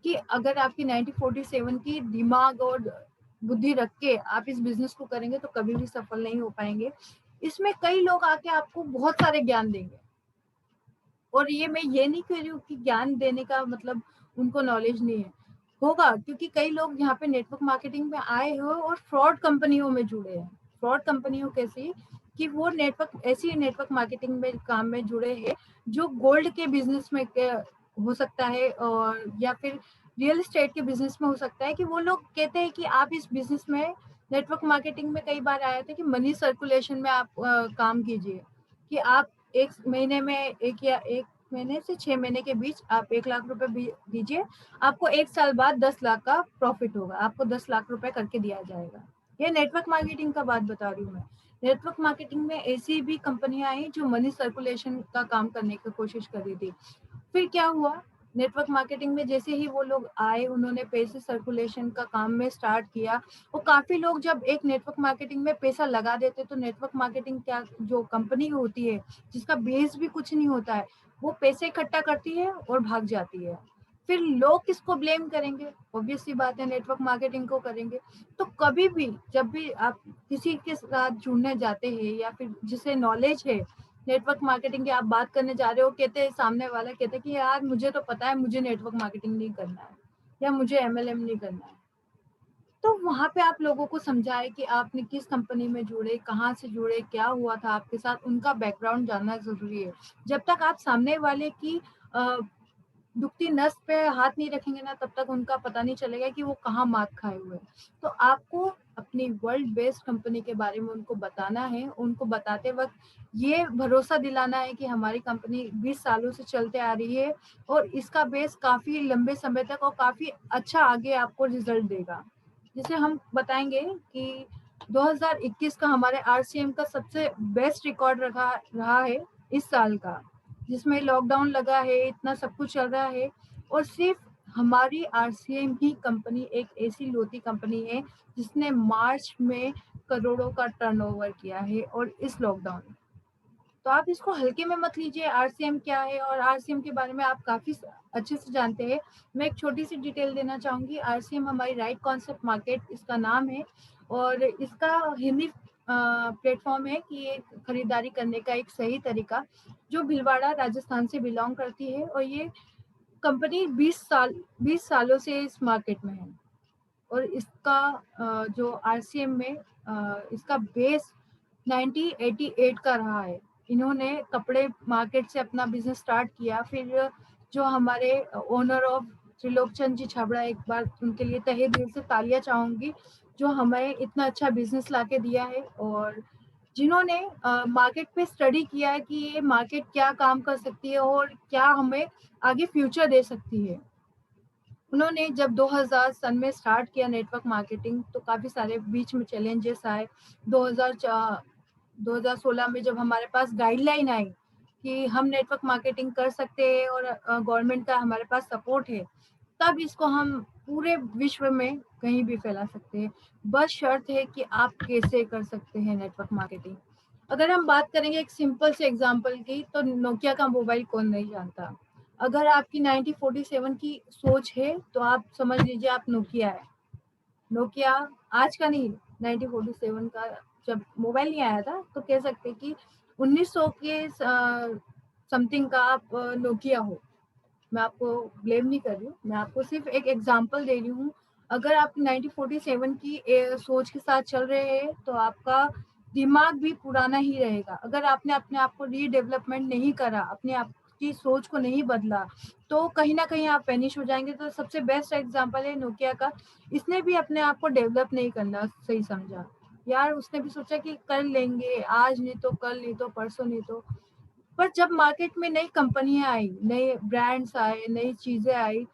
कि अगर आपकी 1947 की दिमाग और बुद्धि रख के आप इस बिजनेस को करेंगे तो कभी भी सफल नहीं हो पाएंगे। इसमें कई लोग आके आपको बहुत सारे ज्ञान देंगे, और ये मैं ये नहीं कह रही हूँ कि ज्ञान देने का मतलब उनको नॉलेज नहीं है, होगा, क्योंकि कई लोग यहाँ पे नेटवर्क मार्केटिंग में आए हो और फ्रॉड कंपनियों में जुड़े हैं। फ्रॉड कंपनियों कैसी कि वो नेटवर्क ऐसी नेटवर्क मार्केटिंग में काम में जुड़े हैं जो गोल्ड के बिजनेस में हो सकता है, और या फिर रियल एस्टेट के बिजनेस में हो सकता है, कि वो लोग कहते हैं कि आप इस बिजनेस में नेटवर्क मार्केटिंग में कई बार आया था कि मनी सर्कुलेशन में आप काम कीजिए, कि आप एक महीने में एक महीने से 6 महीने के बीच आप 1 लाख रुपए दीजिए, आपको 1 साल बाद 10 लाख का प्रॉफिट होगा, आपको 10 लाख रुपए करके दिया जाएगा। ये नेटवर्क मार्केटिंग का बात बता रही हूँ मैं। नेटवर्क मार्केटिंग में ऐसी भी कंपनियां आई जो मनी सर्कुलेशन का काम करने की कोशिश कर रही थी। फिर क्या हुआ, नेटवर्क मार्केटिंग में जैसे ही वो लोग आए, उन्होंने पैसे सर्कुलेशन का काम में स्टार्ट किया। वो काफी लोग जब एक नेटवर्क मार्केटिंग में पैसा लगा देते, तो नेटवर्क मार्केटिंग क्या जो कंपनी होती है जिसका बेस भी कुछ नहीं होता है, वो पैसे इकट्ठा करती है और भाग जाती है। फिर लोग किसको ब्लेम करेंगे? ऑब्वियस सी बात है, नेटवर्क मार्केटिंग को करेंगे। तो कभी भी जब भी आप किसी के साथ जुड़ने जाते हैं या फिर जिसे नॉलेज है नेटवर्क मार्केटिंग की, आप बात करने जा रहे हो, कहते हैं सामने वाला कहते हैं कि यार मुझे तो पता है, मुझे नेटवर्क मार्केटिंग नहीं करना है या मुझे एमएलएम नहीं करना है। तो वहां पे आप लोगों को समझाए कि आपने किस कंपनी में जुड़े, कहाँ से जुड़े, क्या हुआ था आपके साथ, उनका बैकग्राउंड जानना जरूरी है। जब तक आप सामने वाले की दुखती नस पे हाथ नहीं रखेंगे ना, तब तक उनका पता नहीं चलेगा कि वो कहाँ मात खाए हुए हैं। तो आपको अपनी वर्ल्ड बेस्ड कंपनी के बारे में उनको बताना है। उनको बताते वक्त ये भरोसा दिलाना है कि हमारी कंपनी 20 सालों से चलते आ रही है और इसका बेस काफी लंबे समय तक और काफी अच्छा आगे आपको रिजल्ट देगा। जैसे हम बताएंगे कि 2021 का हमारे आरसीएम का सबसे बेस्ट रिकॉर्ड रहा है इस साल का, जिसमें लॉकडाउन लगा है, इतना सब कुछ चल रहा है, और सिर्फ हमारी आरसीएम ही कंपनी एक ऐसी लोती कंपनी है जिसने मार्च में करोड़ों का टर्नओवर किया है, और इस लॉकडाउन में। तो आप इसको हल्के में मत लीजिए। आरसीएम क्या है, और आरसीएम के बारे में आप काफी अच्छे से जानते हैं। मैं एक छोटी सी डिटेल देना चाहूंगी। आरसीएम हमारी राइट कॉन्सेप्ट मार्केट इसका नाम है, और इसका हिंदी प्लेटफॉर्म है कि ये खरीदारी करने का एक सही तरीका, जो भीलवाड़ा राजस्थान से बिलोंग करती है, और ये कंपनी 20 सालों से इस मार्केट में है। और इसका जो आरसीएम में इसका बेस 1988 का रहा है। इन्होंने कपड़े मार्केट से अपना बिजनेस स्टार्ट किया। फिर जो हमारे ओनर ऑफ त्रिलोकचंद जी छाबड़ा, एक बार उनके लिए तहे दिल से तालियां चाहूंगी, जो हमें इतना अच्छा बिजनेस लाके दिया है, और जिन्होंने मार्केट पे स्टडी किया है कि ये मार्केट क्या काम कर सकती है और क्या हमें आगे फ्यूचर दे सकती है। उन्होंने जब 2000 सन में स्टार्ट किया नेटवर्क मार्केटिंग, तो काफी सारे बीच में चैलेंजेस आए। 2016 में जब हमारे पास गाइडलाइन आई कि हम नेटवर्क मार्केटिंग कर सकते हैं और गवर्नमेंट का हमारे पास सपोर्ट है, तब इसको हम पूरे विश्व में कहीं भी फैला सकते हैं। बस शर्त है कि आप कैसे कर सकते हैं नेटवर्क मार्केटिंग। अगर हम बात करेंगे एक सिंपल से एग्जांपल की, तो नोकिया का मोबाइल कौन नहीं जानता। अगर आपकी 1947 की सोच है तो आप समझ लीजिए आप नोकिया है। नोकिया आज का नहीं, 1947 का जब मोबाइल नहीं आया था, तो कह सकते कि 1900 के समथिंग का आप नोकिया हो। मैं आपको ब्लेम नहीं कर रही हूँ, मैं आपको सिर्फ एक एग्जांपल दे रही हूँ। अगर आप 1947 की सोच के साथ चल रहे हैं, तो आपका दिमाग भी पुराना ही रहेगा। अगर आपने अपने आप को रीडेवलपमेंट नहीं करा, अपने आप की सोच को नहीं बदला, तो कहीं ना कहीं आप वेनिश हो जाएंगे। तो सबसे बेस्ट एग्जांपल है नोकिया का। इसने भी अपने आप को डेवलप नहीं करना सही समझा यार। उसने भी सोचा कि कर लेंगे, आज नहीं तो कल, नहीं तो परसों, नहीं तो। पर जब मार्केट में नई कंपनियां आई, नए ब्रांड्स आए, नई चीजें आई,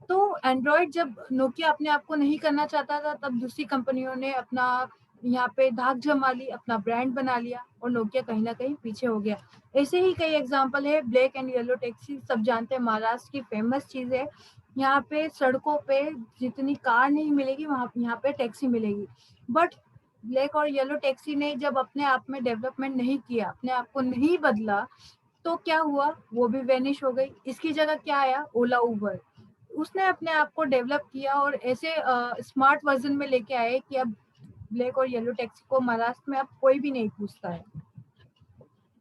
तो एंड्रॉइड जब नोकिया अपने आप को नहीं करना चाहता था, तब दूसरी कंपनियों ने अपना यहाँ पे धाक जमा ली, अपना ब्रांड बना लिया, और नोकिया कहीं ना कहीं पीछे हो गया। ऐसे ही कई एग्जांपल है। ब्लैक एंड येलो टैक्सी सब जानते हैं, महाराष्ट्र की फेमस चीज है। यहाँ पे सड़कों पे जितनी कार नहीं मिलेगी, वहाँ यहाँ पे टैक्सी मिलेगी। बट ब्लैक और येलो टैक्सी ने जब अपने आप में डेवलपमेंट नहीं किया, अपने आप को नहीं बदला, तो क्या हुआ, वो भी वेनिश हो गई। इसकी जगह क्या आया, ओला उबर। उसने अपने आप को डेवलप किया और ऐसे स्मार्ट वर्जन में लेके आए कि अब ब्लैक और येलो टैक्सी को महाराष्ट्र में अब कोई भी नहीं पूछता है।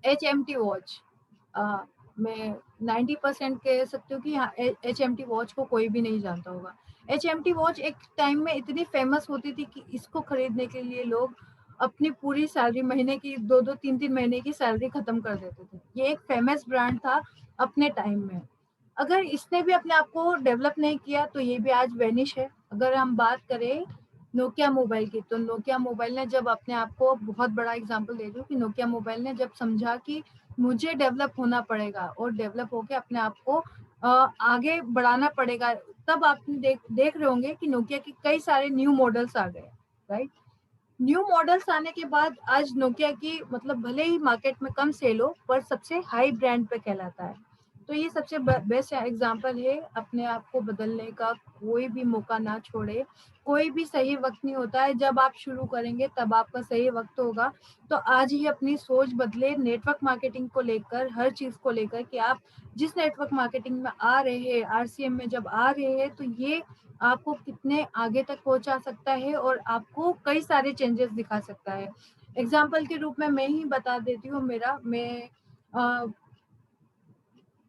HMT वॉच, मैं 90% कह सकती हूँ कि हाँ, HMT वॉच को कोई भी नहीं जानता होगा। HMT वॉच एक टाइम में इतनी फेमस होती थी कि इसको खरीदने के लिए लोग अपनी पूरी सैलरी, महीने की 2-2 3-3 महीने की सैलरी खत्म कर देते थे। ये एक फेमस ब्रांड था अपने टाइम में। अगर इसने भी अपने आप को डेवलप नहीं किया तो ये भी आज वैनिश है। अगर हम बात करें नोकिया मोबाइल की, तो नोकिया मोबाइल ने जब अपने आप को, बहुत बड़ा एग्जांपल दे दूं कि नोकिया मोबाइल ने जब समझा कि मुझे डेवलप होना पड़ेगा और डेवलप होके अपने आप को आगे बढ़ाना पड़ेगा, तब आप देख रहे होंगे कि नोकिया के कई सारे न्यू मॉडल्स आ गए, राइट। न्यू मॉडल्स आने के बाद आज नोकिया की मतलब भले ही मार्केट में कम सेल हो पर सबसे हाई ब्रांड पे कहलाता है। तो ये सबसे बेस्ट एग्जांपल है अपने आप को बदलने का। कोई भी मौका ना छोड़े, कोई भी सही वक्त नहीं होता है, जब आप शुरू करेंगे तब आपका सही वक्त होगा। तो आज ही अपनी सोच बदले नेटवर्क मार्केटिंग को लेकर, हर चीज को लेकर, कि आप जिस नेटवर्क मार्केटिंग में आ रहे हैं, RCM में जब आ रहे हैं, तो ये आपको कितने आगे तक पहुंचा सकता है और आपको कई सारे चेंजेस दिखा सकता है। एग्जाम्पल के रूप में मैं ही बता देती हूँ। मैं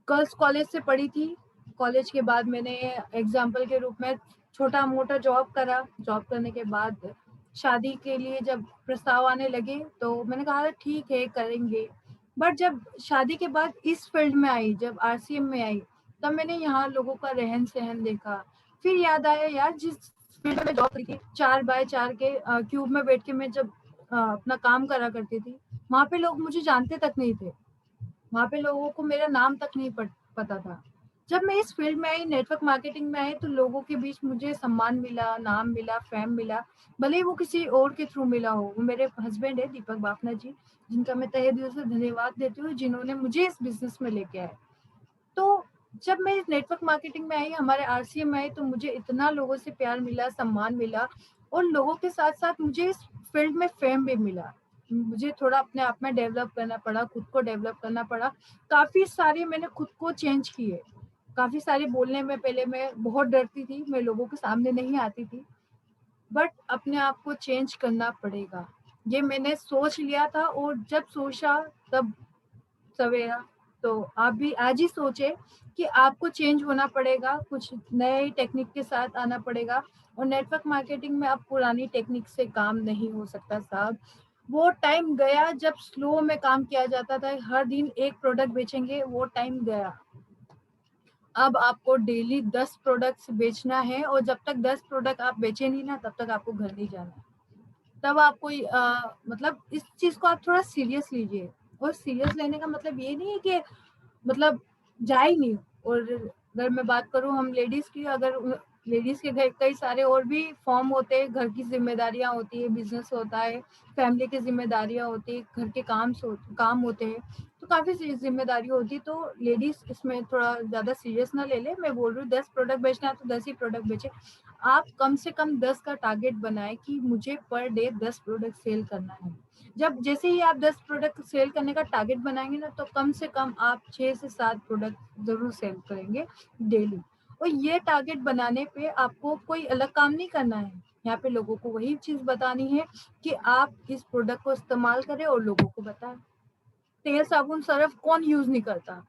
गर्ल्स कॉलेज से पढ़ी थी। कॉलेज के बाद मैंने एग्जाम्पल के रूप में छोटा मोटा जॉब करा। जॉब करने के बाद शादी के लिए जब प्रस्ताव आने लगे तो मैंने कहा ठीक है करेंगे। बट जब शादी के बाद इस फील्ड में आई, जब RCM में आई, तब मैंने यहाँ लोगों का रहन सहन देखा। फिर याद आया यार, जिस फील्ड में जॉब करी थी, 4x4 के क्यूब में बैठ के मैं जब अपना काम करा करती थी, वहां पे लोग मुझे जानते तक नहीं थे। वहां पे लोगों को मेरा नाम तक नहीं पता था। जब मैं इस फील्ड में आई, नेटवर्क मार्केटिंग में आई, तो लोगों के बीच मुझे सम्मान मिला, नाम मिला, फेम मिला। भले ही वो किसी और के थ्रू मिला हो। वो मेरे हस्बैंड है दीपक बाफना जी, जिनका मैं तहे दिल से धन्यवाद देती हूँ, जिन्होंने मुझे इस बिजनेस में लेके आए। तो जब मैं इस नेटवर्क मार्केटिंग में आई, हमारे RCM में आई, तो मुझे इतना लोगों से प्यार मिला, सम्मान मिला, और लोगों के साथ साथ मुझे इस फील्ड में फेम भी मिला। मुझे थोड़ा अपने आप में डेवलप करना पड़ा, खुद को डेवलप करना पड़ा। काफी सारे मैंने खुद को चेंज किए। काफी सारे बोलने में पहले मैं बहुत डरती थी, मैं लोगों के सामने नहीं आती थी। बट अपने आप को चेंज करना पड़ेगा, ये मैंने सोच लिया था। और जब सोचा तब सवेरा। तो आप भी आज ही सोचे कि आपको चेंज होना पड़ेगा, कुछ नए टेक्निक के साथ आना पड़ेगा। और नेटवर्क मार्केटिंग में अब पुरानी टेक्निक से काम नहीं हो सकता साहब। वो टाइम गया जब स्लो में काम किया जाता था, हर दिन एक प्रोडक्ट बेचेंगे, वो टाइम गया। अब आपको डेली 10 प्रोडक्ट्स बेचना है, और जब तक 10 प्रोडक्ट आप बेचे नहीं ना, तब तक आपको घर नहीं जाना। तब आपको मतलब इस चीज को आप थोड़ा सीरियस लीजिए। और सीरियस लेने का मतलब ये नहीं है कि मतलब जा ही नहीं। और अगर मैं बात करूं हम लेडीज की, अगर लेडीज के घर कई सारे और भी फॉर्म होते हैं, घर की जिम्मेदारियां होती है, बिजनेस होता है, फैमिली की जिम्मेदारियां होती है, घर के काम होते हैं, तो काफी जिम्मेदारी होती है। तो लेडीज इसमें थोड़ा ज्यादा सीरियस ना ले ले। मैं बोल रही हूँ 10 प्रोडक्ट बेचना है तो 10 ही प्रोडक्ट बेचे। आप कम से कम 10 का टारगेट बनाए कि मुझे पर डे 10 प्रोडक्ट सेल करना है। जब जैसे ही आप 10 प्रोडक्ट सेल करने का टारगेट बनाएंगे ना, तो कम से कम आप 6 से 7 प्रोडक्ट जरूर सेल करेंगे डेली। और ये टारगेट बनाने पे आपको कोई अलग काम नहीं करना है। यहाँ पे लोगों को वही चीज बतानी है कि आप इस प्रोडक्ट को इस्तेमाल करें और लोगों को बताएं। तेल साबुन सर्फ कौन यूज नहीं करता,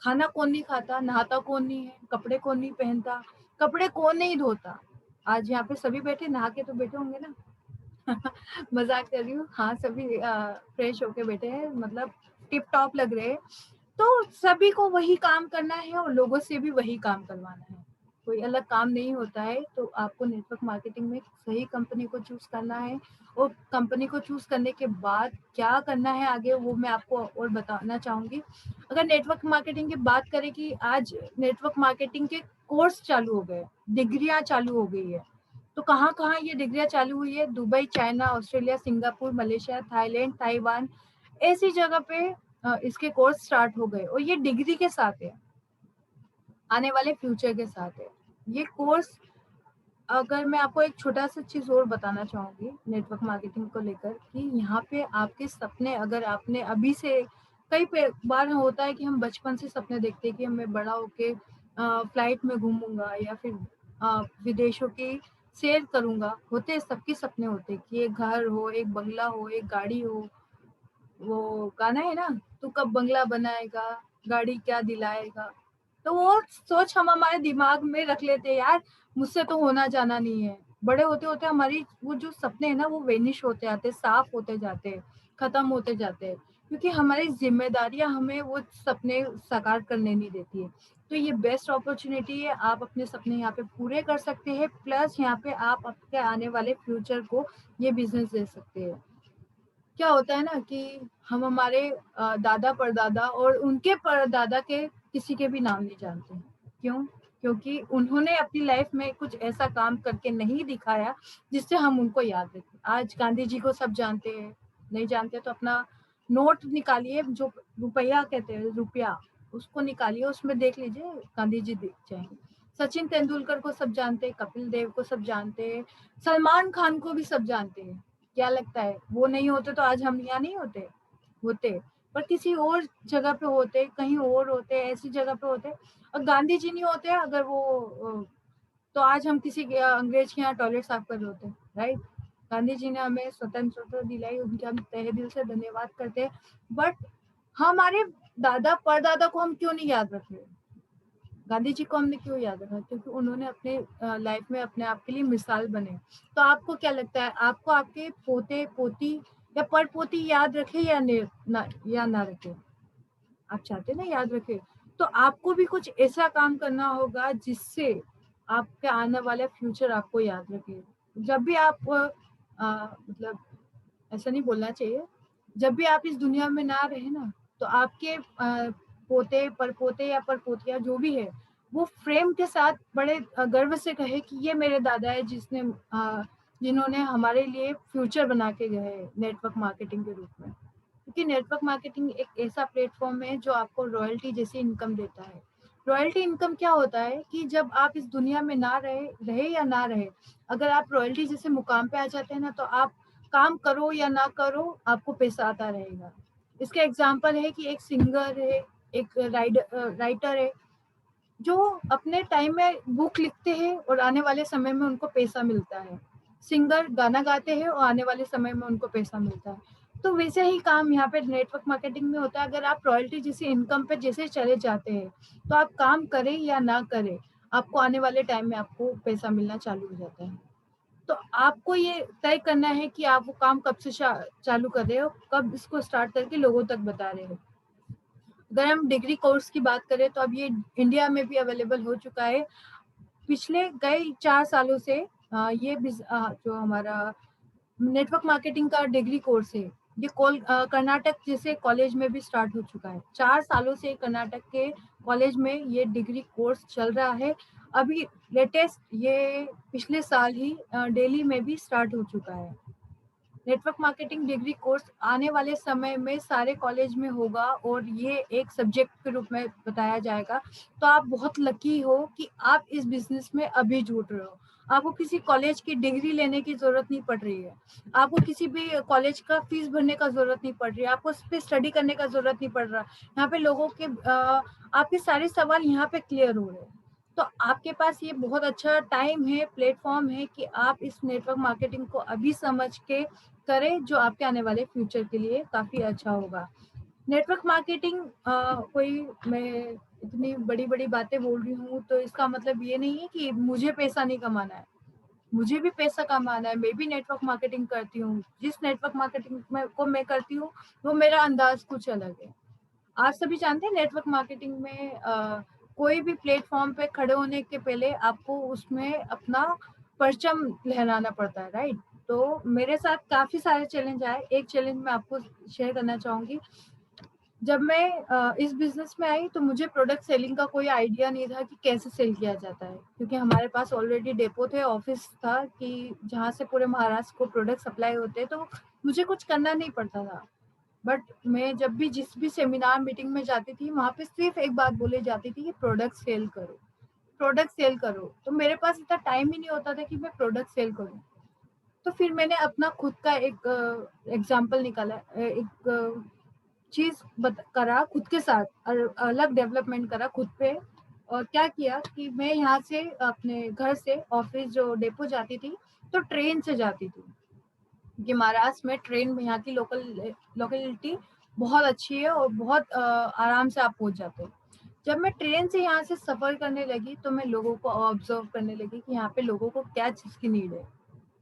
खाना कौन नहीं खाता, नहाता कौन नहीं है, कपड़े कौन नहीं पहनता, कपड़े कौन नहीं धोता। आज यहाँ पे सभी बैठे नहा के तो बैठे होंगे ना। मजाक कर रही हूँ। हाँ, सभी फ्रेश होके बैठे हैं, मतलब टिप टॉप लग रहे हैं। तो सभी को वही काम करना है और लोगों से भी वही काम करवाना है, कोई अलग काम नहीं होता है। तो आपको नेटवर्क मार्केटिंग में सही कंपनी को चूज करना है, और कंपनी को चूज करने के बाद क्या करना है आगे, वो मैं आपको और बताना चाहूंगी। अगर नेटवर्क मार्केटिंग की बात करें कि आज नेटवर्क मार्केटिंग के कोर्स चालू हो गए, डिग्रियां चालू हो गई है। तो कहाँ कहाँ ये डिग्रियां चालू हुई है? Dubai, China, Australia, Singapore, Malaysia, Thailand, Taiwan, ऐसी जगह पे इसके कोर्स स्टार्ट हो गए। और ये डिग्री के साथ है, आने वाले फ्यूचर के साथ है ये कोर्स। अगर मैं आपको एक छोटा सा चीज और बताना चाहूंगी नेटवर्क मार्केटिंग को लेकर, कि यहाँ पे आपके सपने, अगर आपने अभी से, कई बार होता है कि हम बचपन से सपने देखते हैं कि मैं बड़ा होके फ्लाइट में घूमूंगा, या फिर विदेशों की सैर करूंगा। होते, सबके सपने होते हैं कि एक घर हो, एक बंगला हो, एक गाड़ी हो। वो गाना है ना, तू कब बंगला बनाएगा, गाड़ी क्या दिलाएगा। तो वो सोच हम हमारे दिमाग में रख लेते हैं, यार मुझसे तो होना जाना नहीं है। बड़े होते होते हमारी वो जो सपने हैं ना वो वेनिश होते जाते हैं, साफ होते जाते हैं, खत्म होते जाते हैं, क्योंकि हमारी जिम्मेदारियां हमें वो सपने साकार करने नहीं देती है। तो ये बेस्ट अपॉर्चुनिटी है, आप अपने सपने यहाँ पे पूरे कर सकते हैं, प्लस यहाँ पे आप आपके आने वाले फ्यूचर को ये बिजनेस दे सकते हैं। क्या होता है ना कि हम हमारे दादा परदादा और उनके परदादा के किसी के भी नाम नहीं जानते हैं। क्यों? क्योंकि उन्होंने अपनी लाइफ में कुछ ऐसा काम करके नहीं दिखाया जिससे हम उनको याद रखें। आज गांधी जी को सब जानते हैं, नहीं जानते तो अपना नोट निकालिए, जो रुपया कहते हैं, रुपया, उसको निकालिए, उसमें देख लीजिए गांधी जी दिख जाएंगे। सचिन तेंदुलकर को सब जानते हैं, कपिल देव को सब जानते हैं, सलमान खान को भी सब जानते हैं। क्या लगता है वो नहीं होते तो आज हम यहाँ नहीं होते? होते, पर किसी और जगह पे होते, कहीं और होते, ऐसी जगह पे होते। और गांधी जी नहीं होते अगर वो तो आज हम किसी अंग्रेज के यहाँ टॉयलेट साफ कर रहे होते, राइट? गांधी जी ने हमें स्वतंत्रता दिलाई, उनके हम तहे दिल से धन्यवाद करते हैं। बट हमारे दादा परदादा को हम क्यों नहीं याद रख रहे? गांधी जी को हमने क्यों याद रखा? क्योंकि उन्होंने अपने लाइफ में अपने आप के लिए मिसाल बने। तो आपको क्या लगता है, आपको आपके पोते पोती या पर पोती याद रखे या ना रखे? आप चाहते ना याद रखे, तो आपको भी कुछ ऐसा काम करना होगा जिससे आपके आने वाला फ्यूचर आपको याद रखे। जब भी आप मतलब ऐसा नहीं बोलना चाहिए, जब भी आप इस दुनिया में ना रहे ना, तो आपके पोते परपोते या परपोतियां जो भी है, वो फ्रेम के साथ बड़े गर्व से कहे कि ये मेरे दादा है जिन्होंने हमारे लिए फ्यूचर बना के गए नेटवर्क मार्केटिंग के रूप में। क्योंकि नेटवर्क मार्केटिंग एक ऐसा प्लेटफॉर्म है जो आपको रॉयल्टी जैसी इनकम देता है। रॉयल्टी इनकम क्या होता है कि जब आप इस दुनिया में ना रहे या ना रहे, अगर आप रॉयल्टी जैसे मुकाम पे आ जाते हैं ना, तो आप काम करो या ना करो आपको पैसा आता रहेगा। इसका एग्जाम्पल है कि एक सिंगर है, एक राइटर है, जो अपने टाइम में बुक लिखते हैं और आने वाले समय में उनको पैसा मिलता है। सिंगर गाना गाते हैं और आने वाले समय में उनको पैसा मिलता है। तो वैसे ही काम यहाँ पे नेटवर्क मार्केटिंग में होता है। अगर आप रॉयल्टी जैसे इनकम पे जैसे चले जाते हैं, तो आप काम करें या ना करें, आपको आने वाले टाइम में आपको पैसा मिलना चालू हो जाता है। तो आपको ये तय करना है कि आप वो काम कब से चालू कर रहे हो, कब इसको स्टार्ट करके लोगों तक बता रहे हो। अगर हम डिग्री कोर्स की बात करें तो अब ये इंडिया में भी अवेलेबल हो चुका है। पिछले गए 4 सालों से जो हमारा नेटवर्क मार्केटिंग का डिग्री कोर्स है, ये कर्नाटक जैसे कॉलेज में भी स्टार्ट हो चुका है। 4 सालों से कर्नाटक के कॉलेज में ये डिग्री कोर्स चल रहा है। अभी लेटेस्ट ये पिछले साल ही दिल्ली में भी स्टार्ट हो चुका है। नेटवर्क मार्केटिंग डिग्री कोर्स आने वाले समय में सारे कॉलेज में होगा और ये एक सब्जेक्ट के रूप में बताया जाएगा। तो आप बहुत लकी हो कि आप इस बिजनेस में अभी जुड़ रहे हो। आपको किसी कॉलेज की डिग्री लेने की जरूरत नहीं पड़ रही है, आपको किसी भी कॉलेज का फीस भरने का जरूरत नहीं पड़ रही है, आपको उस पर स्टडी करने का जरूरत नहीं पड़ रहा। यहाँ पे लोगों के आपके सारे सवाल यहाँ पे क्लियर हो रहे हैं। तो आपके पास ये बहुत अच्छा टाइम है, प्लेटफॉर्म है कि आप इस नेटवर्क मार्केटिंग को अभी समझ के करें, जो आपके आने वाले फ्यूचर के लिए काफी अच्छा होगा। नेटवर्क मार्केटिंग कोई मैं इतनी बड़ी बड़ी बातें बोल रही हूँ तो इसका मतलब ये नहीं है कि मुझे पैसा नहीं कमाना है। मुझे भी पैसा कमाना है, मैं भी नेटवर्क मार्केटिंग करती हूँ। जिस नेटवर्क मार्केटिंग को मैं करती हूँ वो मेरा अंदाज कुछ अलग है। आप सभी जानते हैं नेटवर्क मार्केटिंग में कोई भी प्लेटफॉर्म पे खड़े होने के पहले आपको उसमें अपना परचम लहराना पड़ता है, राइट? तो मेरे साथ काफी सारे चैलेंज आए। एक चैलेंज मैं आपको शेयर करना चाहूंगी। जब मैं इस बिजनेस में आई तो मुझे प्रोडक्ट सेलिंग का कोई आइडिया नहीं था कि कैसे सेल किया जाता है, क्योंकि हमारे पास ऑलरेडी डेपो थे, ऑफिस था कि जहाँ से पूरे महाराष्ट्र को प्रोडक्ट सप्लाई होते, तो मुझे कुछ करना नहीं पड़ता था। बट मैं जब भी जिस भी सेमिनार मीटिंग में जाती थी, वहां पे सिर्फ एक बात बोली जाती थी कि प्रोडक्ट सेल करो, प्रोडक्ट सेल करो। तो मेरे पास इतना टाइम ही नहीं होता था कि मैं प्रोडक्ट सेल करूं। तो फिर मैंने अपना खुद का एक एग्जाम्पल निकाला, एक चीज करा खुद के साथ, अलग डेवलपमेंट करा खुद पे। और क्या किया कि मैं यहाँ से अपने घर से ऑफिस जो डेपो जाती थी तो ट्रेन से जाती थी, कि महाराष्ट्र में ट्रेन में यहाँ की लोकेलिटी बहुत अच्छी है और बहुत आराम से आप पहुंच जाते हो। जब मैं ट्रेन से यहाँ से सफर करने लगी तो मैं लोगों को ऑब्जर्व करने लगी कि यहाँ पे लोगों को क्या चीज की नीड है।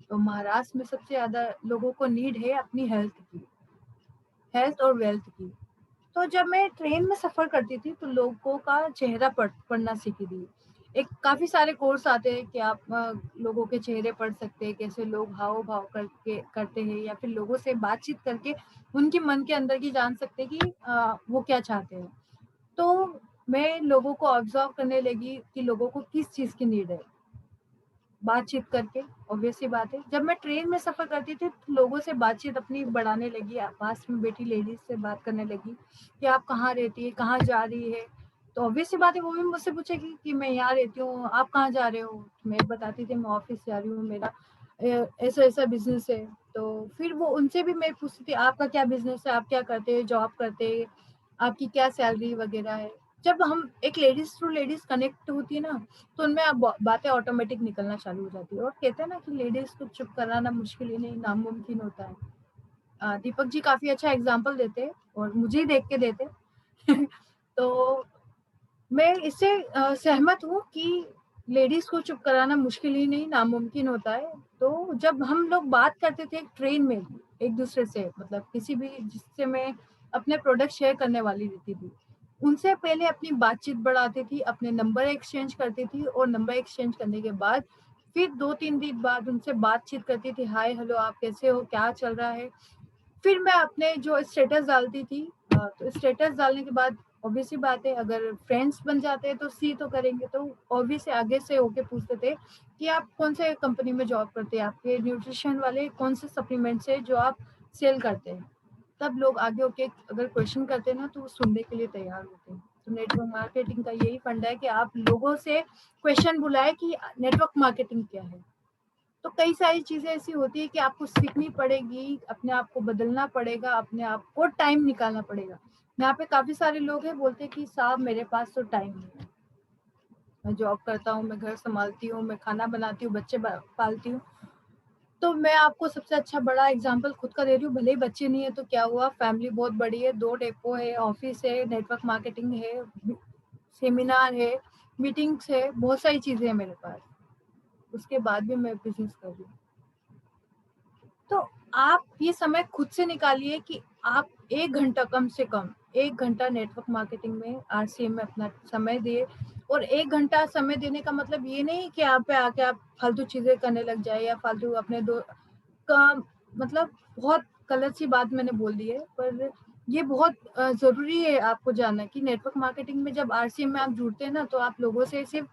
तो महाराष्ट्र में सबसे ज्यादा लोगों को नीड है अपनी हेल्थ और वेल्थ की। तो जब मैं ट्रेन में सफर करती थी तो लोगों का चेहरा पढ़ना सीखी थी। एक काफी सारे कोर्स आते हैं कि आप लोगों के चेहरे पढ़ सकते हैं, कैसे लोग हाव भाव करके करते हैं, या फिर लोगों से बातचीत करके उनकी मन के अंदर की जान सकते हैं कि वो क्या चाहते हैं। तो मैं लोगों को ऑब्जर्व करने लगी कि लोगों को किस चीज की नीड है, बातचीत करके। ऑब्वियस सी बात है, जब मैं ट्रेन में सफर करती थी तो लोगों से बातचीत अपनी बढ़ाने लगी, पास में बैठी लेडीज से बात करने लगी कि आप कहाँ रहती है, कहाँ जा रही है। तो ऑब्वियस सी बात है, वो भी मुझसे पूछेगी कि मैं यहाँ रहती हूँ, आप कहाँ जा रहे हो। मैं बताती थी मैं ऑफिस जा रही हूँ, मेरा ऐसा ऐसा बिजनेस है। तो फिर वो उनसे भी मैं पूछती थी आपका क्या बिजनेस है, आप क्या करते हैं, जॉब करते हैं, आपकी क्या सैलरी वगैरह है। जब हम एक लेडीज टू लेडीज कनेक्ट होती है ना, तो उनमें अब बातें ऑटोमेटिक निकलना चालू हो जाती है। और कहते हैं ना कि लेडीज को चुप कराना मुश्किल ही नहीं नामुमकिन होता है। दीपक जी काफी अच्छा एग्जाम्पल देते हैं और मुझे ही देख के देते। तो मैं इससे सहमत हूँ कि लेडीज को चुप कराना मुश्किल ही नहीं नामुमकिन होता है। तो जब हम लोग बात करते थे ट्रेन में एक दूसरे से, मतलब किसी भी जिससे मैं अपने प्रोडक्ट शेयर करने वाली रहती थी, उनसे पहले अपनी बातचीत बढ़ाती थी, अपने नंबर एक्सचेंज करती थी, और नंबर एक्सचेंज करने के बाद फिर 2-3 दिन बाद उनसे बातचीत करती थी, हाय हेलो आप कैसे हो, क्या चल रहा है। फिर मैं अपने जो स्टेटस डालती थी, तो स्टेटस डालने के बाद ऑब्वियस सी बात है, अगर फ्रेंड्स बन जाते हैं तो सी तो करेंगे, तो ऑब्वियस आगे से होके पूछते थे कि आप कौन से कंपनी में जॉब करते हैं, आपके न्यूट्रिशन वाले कौन से सप्लीमेंट्स है जो आप सेल करते हैं। तब लोग आगे होके अगर क्वेश्चन करते हैं ना तो वो सुनने के लिए तैयार होते हैं। तो नेटवर्क मार्केटिंग का यही फंडा है कि आप लोगों से क्वेश्चन बुलाए कि नेटवर्क मार्केटिंग क्या है। तो कई सारी चीजें ऐसी होती है कि आपको सीखनी पड़ेगी, अपने आप को बदलना पड़ेगा, अपने आप को टाइम निकालना पड़ेगा। यहाँ पे काफी सारे लोग हैं बोलते हैं कि साहब मेरे पास तो टाइम नहीं है, मैं जॉब करता हूँ, मैं घर संभालती हूँ, मैं खाना बनाती हूँ, बच्चे पालती हूँ। तो मैं आपको सबसे अच्छा बड़ा एग्जांपल खुद का दे रही हूँ। भले ही बच्चे नहीं है तो क्या हुआ, फैमिली बहुत बड़ी है, 2 डेपो है, ऑफिस है, नेटवर्क मार्केटिंग है, सेमिनार है, मीटिंग्स है, बहुत सारी चीजें हैं मेरे पास। उसके बाद भी मैं बिजनेस कर रही हूँ। तो आप ये समय खुद से निकालिए कि आप 1 घंटा, कम से कम 1 घंटा नेटवर्क मार्केटिंग में, आरसीएम में अपना समय दिए। और 1 घंटा समय देने का मतलब ये नहीं कि यहाँ पे आके आप फालतू चीजें करने लग जाए या फालतू अपने दो का, मतलब बहुत गलत सी बात मैंने बोल दी है, पर ये बहुत जरूरी है आपको जानना कि नेटवर्क मार्केटिंग में जब आरसीएम में आप जुड़ते हैं ना, तो आप लोगों से सिर्फ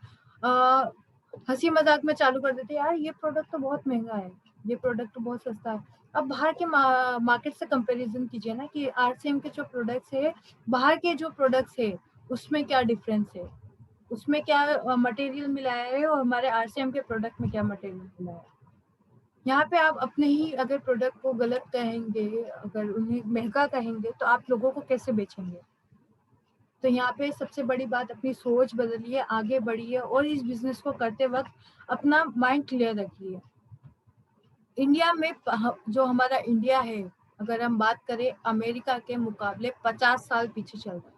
हंसी मजाक में चालू कर देते हैं, यार ये प्रोडक्ट तो बहुत महंगा है, ये प्रोडक्ट तो बहुत सस्ता है। अब बाहर के मार्केट से कंपैरिजन कीजिए ना कि आरसीएम के जो प्रोडक्ट्स है, बाहर के जो प्रोडक्ट्स है, उसमें क्या डिफरेंस है, उसमें क्या मटेरियल मिलाया है और हमारे आरसीएम के प्रोडक्ट में क्या मटेरियल मिलाया है। यहाँ पे आप अपने ही अगर प्रोडक्ट को गलत कहेंगे, अगर उन्हें महंगा कहेंगे, तो आप लोगों को कैसे बेचेंगे। तो यहाँ पे सबसे बड़ी बात, अपनी सोच बदलिए, आगे बढ़िए, और इस बिजनेस को करते वक्त अपना माइंड क्लियर रखिए। इंडिया में जो हमारा इंडिया है, अगर हम बात करें, अमेरिका के मुकाबले 50 साल पीछे चल रहा है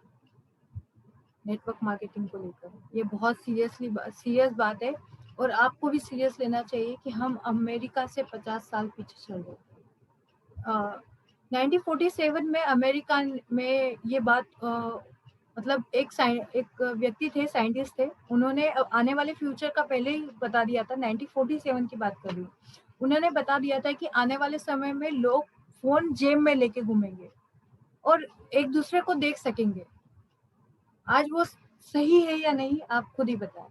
नेटवर्क मार्केटिंग को लेकर। ये बहुत सीरियस बात है, और आपको भी सीरियस लेना चाहिए कि हम अमेरिका से 50 साल पीछे चल रहे हैं। 1947 में अमेरिका में ये बात मतलब एक व्यक्ति थे, साइंटिस्ट थे, उन्होंने आने वाले फ्यूचर का पहले ही बता दिया था। 1947 की बात कर रही हूँ। उन्होंने बता दिया था कि आने वाले समय में लोग फोन जेब में लेके घूमेंगे और एक दूसरे को देख सकेंगे। आज वो सही है या नहीं, आप खुद ही बताएं।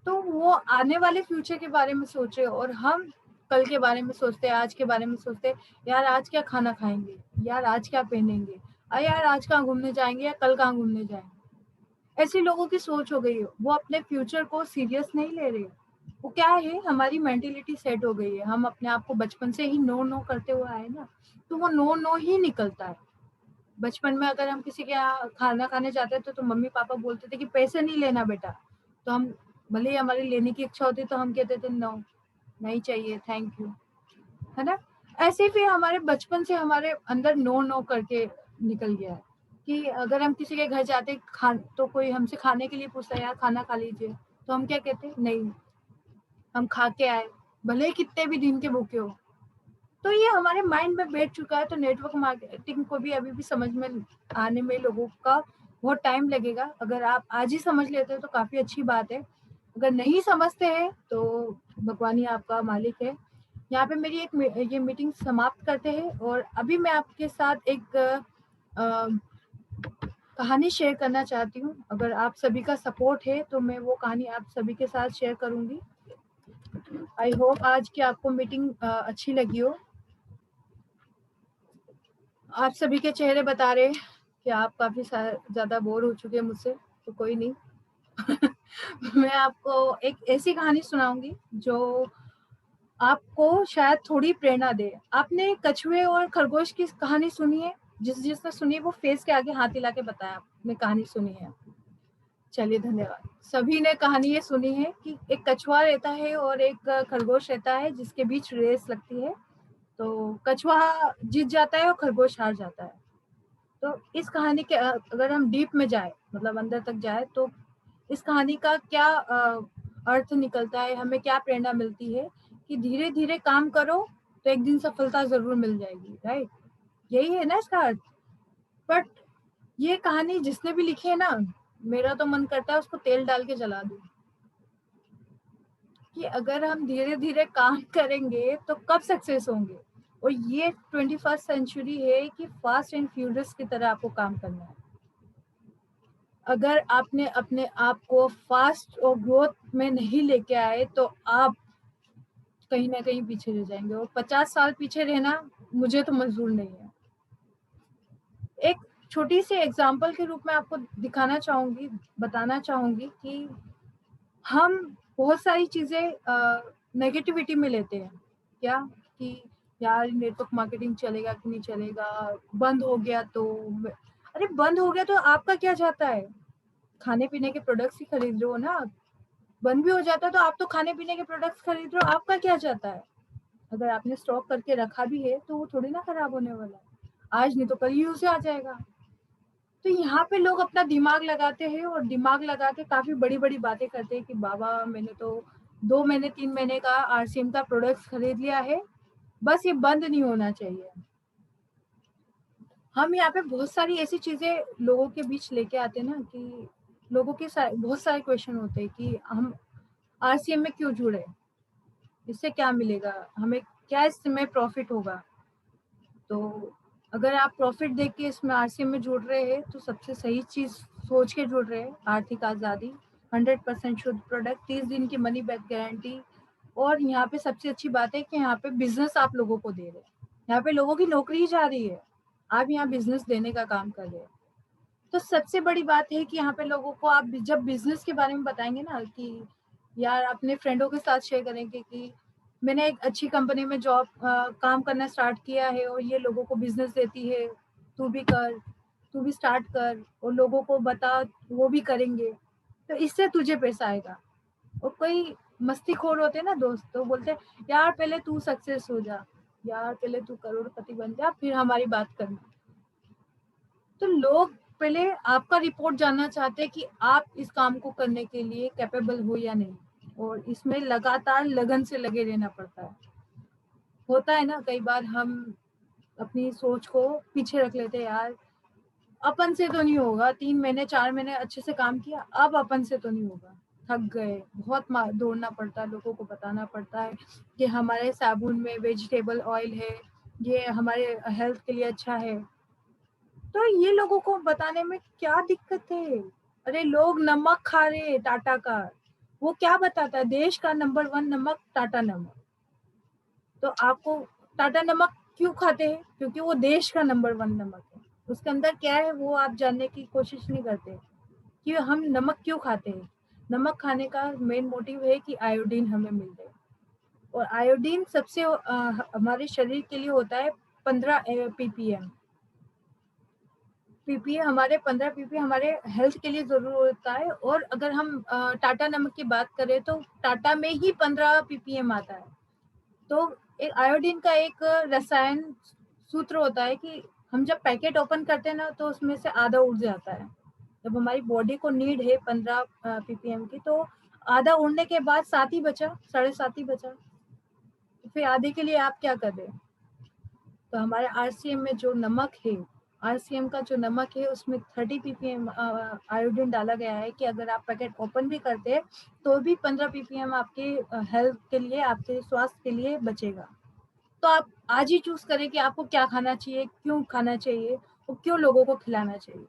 तो वो आने वाले फ्यूचर के बारे में सोचे, और हम कल के बारे में सोचते हैं, आज के बारे में सोचते हैं, यार आज क्या खाना खाएंगे, यार आज क्या पहनेंगे, यार आज कहाँ घूमने जाएंगे, या कल कहाँ घूमने जाएंगे। ऐसे लोगों की सोच हो गई है, वो अपने फ्यूचर को सीरियस नहीं ले रहे। वो क्या है, हमारी मेंटेलिटी सेट हो गई है, हम अपने आप को बचपन से ही नो नो करते हुए आए ना, तो वो नो नो ही निकलता है। बचपन में अगर हम किसी के यहाँ खाना खाने जाते थे तो मम्मी पापा बोलते थे कि पैसे नहीं लेना बेटा, तो हम भले ही हमारी लेने की इच्छा होती तो हम कहते थे नो, नहीं चाहिए, थैंक यू, है ना। ऐसे फिर हमारे बचपन से हमारे अंदर नो नो करके निकल गया है कि अगर हम किसी के घर जाते तो कोई हमसे खाने के लिए पूछता है यार खाना खा लीजिए, तो हम क्या कहते हैं, नहीं हम खा के आए, भले ही कितने भी दिन के भूखे हो। तो ये हमारे माइंड में बैठ चुका है। तो नेटवर्क मार्केटिंग को भी अभी भी समझ में आने में लोगों का बहुत टाइम लगेगा। अगर आप आज ही समझ लेते हो तो काफी अच्छी बात है, अगर नहीं समझते हैं तो भगवान ही आपका मालिक है। यहाँ पे मेरी ये मीटिंग समाप्त करते हैं और अभी मैं आपके साथ एक कहानी शेयर करना चाहती हूँ। अगर आप सभी का सपोर्ट है तो मैं वो कहानी आप सभी के साथ शेयर करूंगी। आई होप आज की आपको मीटिंग अच्छी लगी हो। आप सभी के चेहरे बता रहे हैं कि आप काफी ज्यादा बोर हो चुके हैं मुझसे, तो कोई नहीं मैं आपको एक ऐसी कहानी सुनाऊंगी जो आपको शायद थोड़ी प्रेरणा दे। आपने कछुए और खरगोश की कहानी सुनी है? जिसने सुनी वो फेस के आगे हाथ हिला के बताया आपने कहानी सुनी है। चलिए धन्यवाद। सभी ने कहानी ये सुनी है कि एक कछुआ रहता है और एक खरगोश रहता है जिसके बीच रेस लगती है। तो कछुआ जीत जाता है और खरगोश हार जाता है। तो इस कहानी के अगर हम डीप में जाए, मतलब अंदर तक जाए, तो इस कहानी का क्या अर्थ निकलता है, हमें क्या प्रेरणा मिलती है कि धीरे धीरे काम करो तो एक दिन सफलता जरूर मिल जाएगी, राइट? यही है ना इसका अर्थ। बट ये कहानी जिसने भी लिखी है ना, मेरा तो मन करता है उसको तेल डाल के जला दूं कि अगर हम धीरे धीरे काम करेंगे तो कब सक्सेस होंगे। और ये 21st सेंचुरी है कि फास्ट एंड फ्यूरियस की तरह आपको काम करना है। अगर आपने अपने आप को फास्ट और ग्रोथ में नहीं लेके आए तो आप कहीं ना कहीं पीछे रह जाएंगे, और 50 साल पीछे रहना मुझे तो मंजूर नहीं है। एक छोटी सी एग्जांपल के रूप में आपको दिखाना चाहूंगी, बताना चाहूंगी कि हम बहुत सारी चीजें नेगेटिविटी में लेते हैं। क्या कि यार नेटवर्क मार्केटिंग चलेगा कि नहीं चलेगा, बंद हो गया तो अरे बंद हो गया तो आपका क्या जाता है? खाने पीने के प्रोडक्ट्स ही खरीद रहे हो ना आप। बंद भी हो जाता है तो आप तो खाने पीने के प्रोडक्ट्स खरीद रहे हो, आपका क्या जाता है? अगर आपने स्टॉक करके रखा भी है तो वो थोड़ी ना खराब होने वाला है, आज नहीं तो कल यूज आ जाएगा। तो यहाँ पे लोग अपना दिमाग लगाते हैं और दिमाग लगा के काफी बड़ी बड़ी बातें करते हैं कि बाबा मैंने तो 2 महीने 3 महीने का आरसीएम का प्रोडक्ट्स खरीद लिया है, बस ये बंद नहीं होना चाहिए। हम यहाँ पे बहुत सारी ऐसी चीजें लोगों के बीच लेके आते हैं ना कि लोगों के बहुत सारे क्वेश्चन होते हैं कि हम आरसीएम में क्यों जुड़े, इससे क्या मिलेगा, हमें क्या इसमें प्रॉफिट होगा। तो अगर आप प्रॉफिट देख के इसमें आरसीएम में जुड़ रहे हैं तो सबसे सही चीज सोच के जुड़ रहे हैं। आर्थिक आजादी, 100% शुद्ध प्रोडक्ट, 30 दिन की मनी बैक गारंटी। और यहाँ पे सबसे अच्छी बात है कि यहाँ पे बिजनेस आप लोगों को दे रहे हैं। यहाँ पे लोगों की नौकरी ही जा रही है, आप यहाँ बिजनेस देने का काम कर रहे हैं। तो सबसे बड़ी बात है कि यहाँ पे लोगों को आप जब बिजनेस के बारे में बताएंगे ना कि यार अपने फ्रेंडों के साथ शेयर करेंगे कि मैंने एक अच्छी कंपनी में जॉब काम करना स्टार्ट किया है और ये लोगों को बिजनेस देती है, तू भी कर, तू भी स्टार्ट कर और लोगों को बता, वो भी करेंगे तो इससे तुझे पैसा आएगा। और कोई मस्तीखोर होते हैं ना दोस्त, तो बोलते हैं यार पहले तू सक्सेस हो जा, यार पहले तू करोड़पति बन जा फिर हमारी बात करना। तो लोग पहले आपका रिपोर्ट जानना चाहते हैं कि आप इस काम को करने के लिए कैपेबल हो या नहीं, और इसमें लगातार लगन से लगे रहना पड़ता है। होता है ना कई बार हम अपनी सोच को पीछे रख लेते हैं, यार अपन से तो नहीं होगा, 3 महीने 4 महीने अच्छे से काम किया, अब अपन से तो नहीं होगा, थक गए, बहुत दौड़ना पड़ता है, लोगों को बताना पड़ता है कि हमारे साबुन में वेजिटेबल ऑयल है, ये हमारे हेल्थ के लिए अच्छा है। तो ये लोगों को बताने में क्या दिक्कत है? अरे लोग नमक खा रहे हैं टाटा का, वो क्या बताता है? देश का नंबर 1 नमक टाटा नमक। तो आपको टाटा नमक क्यों खाते हैं? क्योंकि वो देश का नंबर 1 नमक है। उसके अंदर क्या है वो आप जानने की कोशिश नहीं करते कि हम नमक क्यों खाते हैं। नमक खाने का मेन मोटिव है कि आयोडीन हमें मिल जाए, और आयोडीन सबसे हमारे शरीर के लिए होता है 15 ppm। पीपीए हमारे 15 पीपीए हमारे हेल्थ के लिए जरूर होता है। और अगर हम टाटा नमक की बात करें तो टाटा में ही 15 ppm आता है। तो एक आयोडीन का एक रसायन सूत्र होता है कि हम जब पैकेट ओपन करते हैं ना तो उसमें से आधा उड़ जाता है। जब हमारी बॉडी को नीड है 15 ppm की, तो आधा उड़ने के बाद 7 ही बचा, 7.5 ही बचा, तो फिर आधे के लिए आप क्या कर रहे हैं? तो हमारे आरसीएम में जो नमक है, आरसीएम का जो नमक है उसमें 30 ppm आयोडीन डाला गया है कि अगर आप पैकेट ओपन भी करते हैं तो भी 15 ppm आपके हेल्थ के लिए, आपके स्वास्थ्य के लिए बचेगा। तो आप आज ही चूज करें कि आपको क्या खाना चाहिए, क्यों खाना चाहिए और क्यों लोगों को खिलाना चाहिए।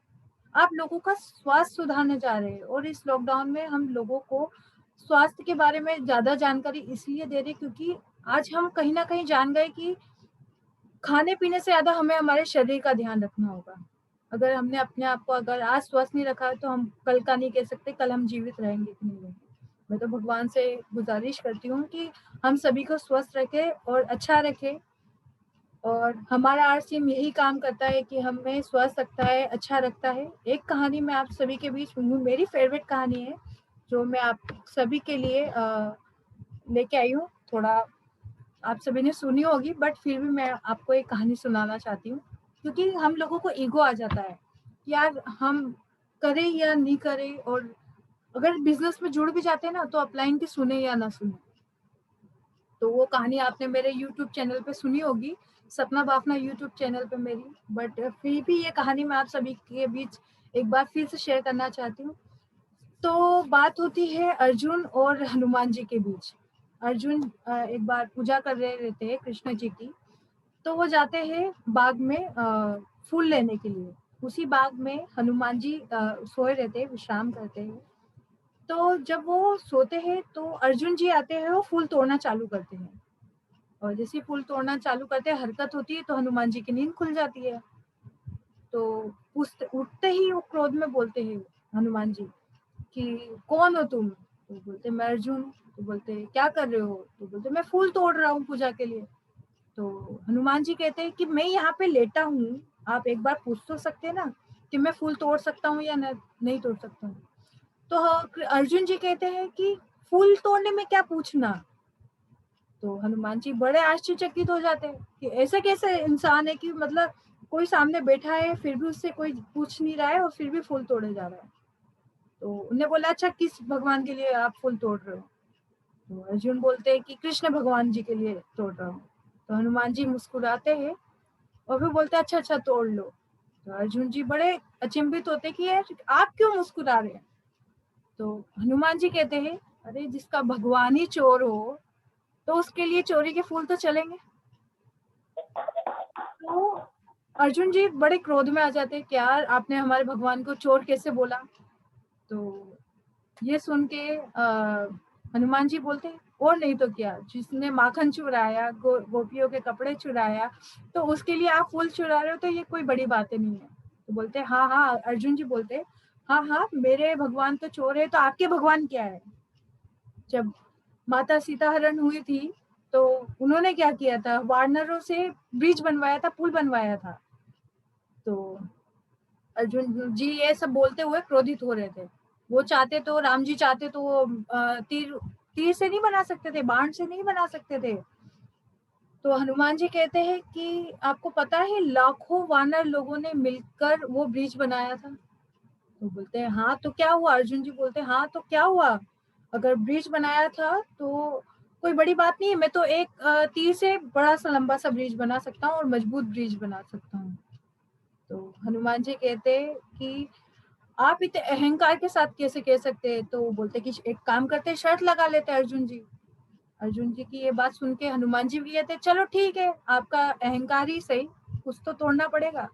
आप लोगों का स्वास्थ्य सुधारने जा रहे हैं और इस लॉकडाउन में हम लोगों को स्वास्थ्य के बारे में ज्यादा जानकारी इसलिए दे रहे क्योंकि आज हम कहीं ना कहीं जान गए कि खाने पीने से ज्यादा हमें हमारे शरीर का ध्यान रखना होगा। अगर हमने अपने आप को अगर आज स्वस्थ नहीं रखा है तो हम कल का नहीं कह सकते कल हम जीवित रहेंगे कि नहीं रहेंगे। मैं तो भगवान से गुजारिश करती हूँ कि हम सभी को स्वस्थ रखे और अच्छा रखे, और हमारा आरसीएम यही काम करता है कि हमें स्वस्थ रखता है, अच्छा रखता है। एक कहानी मैं आप सभी के बीच, मेरी फेवरेट कहानी है जो मैं आप सभी के लिए लेके आई हूँ। थोड़ा आप सभी ने सुनी होगी बट फिर भी मैं आपको एक कहानी सुनाना चाहती हूँ, क्योंकि हम लोगों को ईगो आ जाता है कि यार हम करें या नहीं करें, और अगर बिजनेस में जुड़ भी जाते हैं ना तो अपलाइन की सुने या ना सुने। तो वो कहानी आपने मेरे यूट्यूब चैनल पे सुनी होगी, सपना बाफना यूट्यूब चैनल पे मेरी, बट फिर भी ये कहानी मैं आप सभी के बीच एक बार फिर से शेयर करना चाहती हूँ। तो बात होती है अर्जुन और हनुमान जी के बीच। अर्जुन एक बार पूजा कर रहे रहते हैं कृष्ण जी की, तो वो जाते हैं बाग में फूल लेने के लिए। उसी बाग में हनुमान जी सोए रहते हैं, विश्राम करते हैं। तो जब वो सोते हैं तो अर्जुन जी आते हैं, वो फूल तोड़ना चालू करते हैं, और जैसे ही फूल तोड़ना चालू करते हैं हरकत होती है तो हनुमान जी की नींद खुल जाती है। तो उठते ही वो क्रोध में बोलते हैं हनुमान जी कि कौन हो तुम? तो बोलते मैं अर्जुन। तो बोलते क्या कर रहे हो? तो बोलते मैं फूल तोड़ रहा हूँ पूजा के लिए। तो हनुमान जी कहते हैं कि मैं यहाँ पे लेटा हूँ, आप एक बार पूछ तो सकते हैं ना कि मैं फूल तोड़ सकता हूँ या नहीं तोड़ सकता हूँ। तो अर्जुन जी कहते हैं कि फूल तोड़ने में क्या पूछना। तो हनुमान जी बड़े आश्चर्यचकित हो जाते हैं कि ऐसा कैसे इंसान है कि मतलब कोई सामने बैठा है फिर भी उससे कोई पूछ नहीं रहा है और फिर भी फूल तोड़े जा रहा है। तो उन्हें बोला अच्छा किस भगवान के लिए आप फूल तोड़ रहे हो? तो अर्जुन बोलते हैं कि कृष्ण भगवान जी के लिए तोड़ रहा हूँ। तो हनुमान जी मुस्कुराते हैं और फिर बोलते हैं अच्छा अच्छा तोड़ लो। तो अर्जुन जी बड़े अचंभित होते हैं कि यार आप क्यों मुस्कुरा रहे हैं? तो हनुमान जी कहते हैं अरे जिसका भगवान ही चोर हो तो उसके लिए चोरी के फूल तो चलेंगे। तो अर्जुन जी बड़े क्रोध में आ जाते हैं कि यार आपने हमारे भगवान को चोर कैसे बोला। तो ये सुन के हनुमान जी बोलते हैं और नहीं तो क्या, जिसने माखन चुराया, गोपियों के कपड़े चुराया, तो उसके लिए आप फूल चुरा रहे हो तो ये कोई बड़ी बात नहीं है। तो बोलते हैं हाँ हाँ, अर्जुन जी बोलते हैं हाँ हाँ मेरे भगवान तो चोर है, तो आपके भगवान क्या है? जब माता सीता हरण हुई थी तो उन्होंने क्या किया था, वानरों से ब्रिज बनवाया था, पुल बनवाया था। तो अर्जुन जी ये सब बोलते हुए क्रोधित हो रहे थे। वो चाहते तो, राम जी चाहते तो वो तीर तीर से नहीं बना सकते थे, बाण से नहीं बना सकते थे। तो हनुमान जी कहते हैं कि आपको पता है लाखों वानर लोगों ने मिलकर वो ब्रिज बनाया था। तो बोलते हैं हाँ तो क्या हुआ? अर्जुन जी बोलते हैं हाँ तो क्या हुआ, अगर ब्रिज बनाया था तो कोई बड़ी बात नहीं है, मैं तो एक तीर से बड़ा सा लंबा सा ब्रिज बना सकता हूँ और मजबूत ब्रिज बना सकता हूँ। तो हनुमान जी कहते हैं कि आप इतने अहंकार के साथ कैसे कह सकते हैं? तो बोलते कि एक काम करते, शर्त लगा लेते अर्जुन जी। अर्जुन जी की ये बात सुन के हनुमान जी भी कहते चलो ठीक है, आपका अहंकार ही सही, कुछ तो तोड़ना पड़ेगा।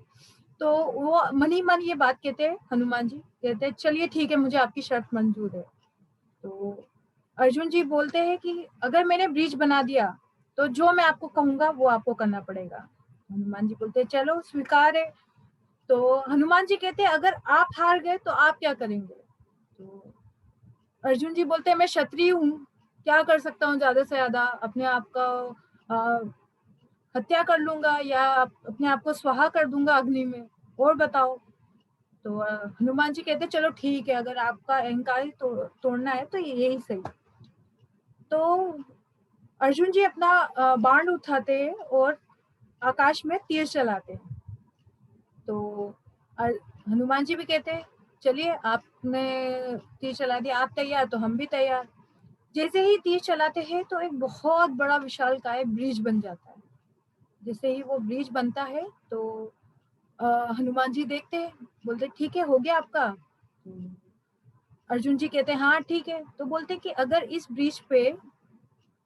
तो वो मन ही मन ये बात कहते हैं, हनुमान जी कहते हैं चलिए ठीक है, मुझे आपकी शर्त मंजूर है। तो अर्जुन जी बोलते हैं कि अगर मैंने ब्रिज बना दिया तो जो मैं आपको कहूंगा वो आपको करना पड़ेगा। हनुमान जी बोलते हैं चलो स्वीकार है। तो हनुमान जी कहते हैं अगर आप हार गए तो आप क्या करेंगे? तो अर्जुन जी बोलते हैं मैं क्षत्रिय हूँ, क्या कर सकता हूँ, ज्यादा से ज्यादा अपने आप का हत्या कर लूंगा या अपने आप को स्वाहा कर दूंगा अग्नि में, और बताओ। तो हनुमान जी कहते चलो ठीक है, अगर आपका अहंकार ही तोड़ना है तो यही सही। तो अर्जुन जी अपना बाण उठाते हैं और आकाश में तीर चलाते हैं। तो हनुमान जी भी कहते हैं चलिए आपने तीर चला दिया, आप तैयार तो हम भी तैयार। जैसे ही तीर चलाते हैं तो एक बहुत बड़ा विशालकाय ब्रिज बन जाता है। जैसे ही वो ब्रिज बनता है तो हनुमान जी देखते हैं, बोलते ठीक है हो गया आपका। अर्जुन जी कहते हैं हाँ ठीक है। तो बोलते कि अगर इस ब्रिज पे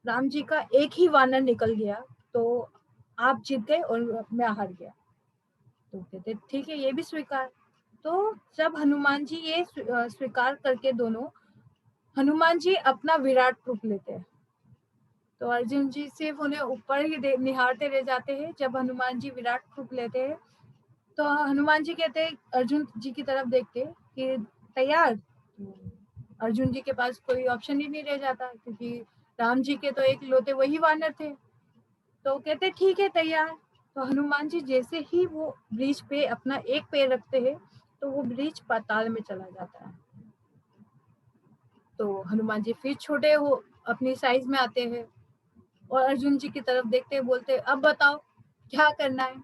राम जी का एक ही वानर निकल गया तो आप जीत गए और मैं हार गया। तो कहते ठीक है ये भी स्वीकार। तो जब हनुमान जी ये स्वीकार करके दोनों, हनुमान जी अपना विराट रूप लेते हैं। तो अर्जुन जी सिर्फ उन्हें ऊपर ही निहारते रह जाते हैं। जब हनुमान जी विराट रूप लेते हैं तो हनुमान जी कहते हैं अर्जुन जी की तरफ देख के कि तैयार। अर्जुन जी के पास कोई ऑप्शन ही नहीं रह जाता क्योंकि राम जी के तो एक लौते वही वानर थे। तो कहते ठीक है तैयार। तो हनुमान जी जैसे ही वो ब्रिज पे अपना एक पैर रखते हैं तो वो ब्रिज पाताल में चला जाता है। तो हनुमान जी फिर छोटे हो अपनी साइज में आते हैं और अर्जुन जी की तरफ देखते हैं, बोलते अब बताओ क्या करना है।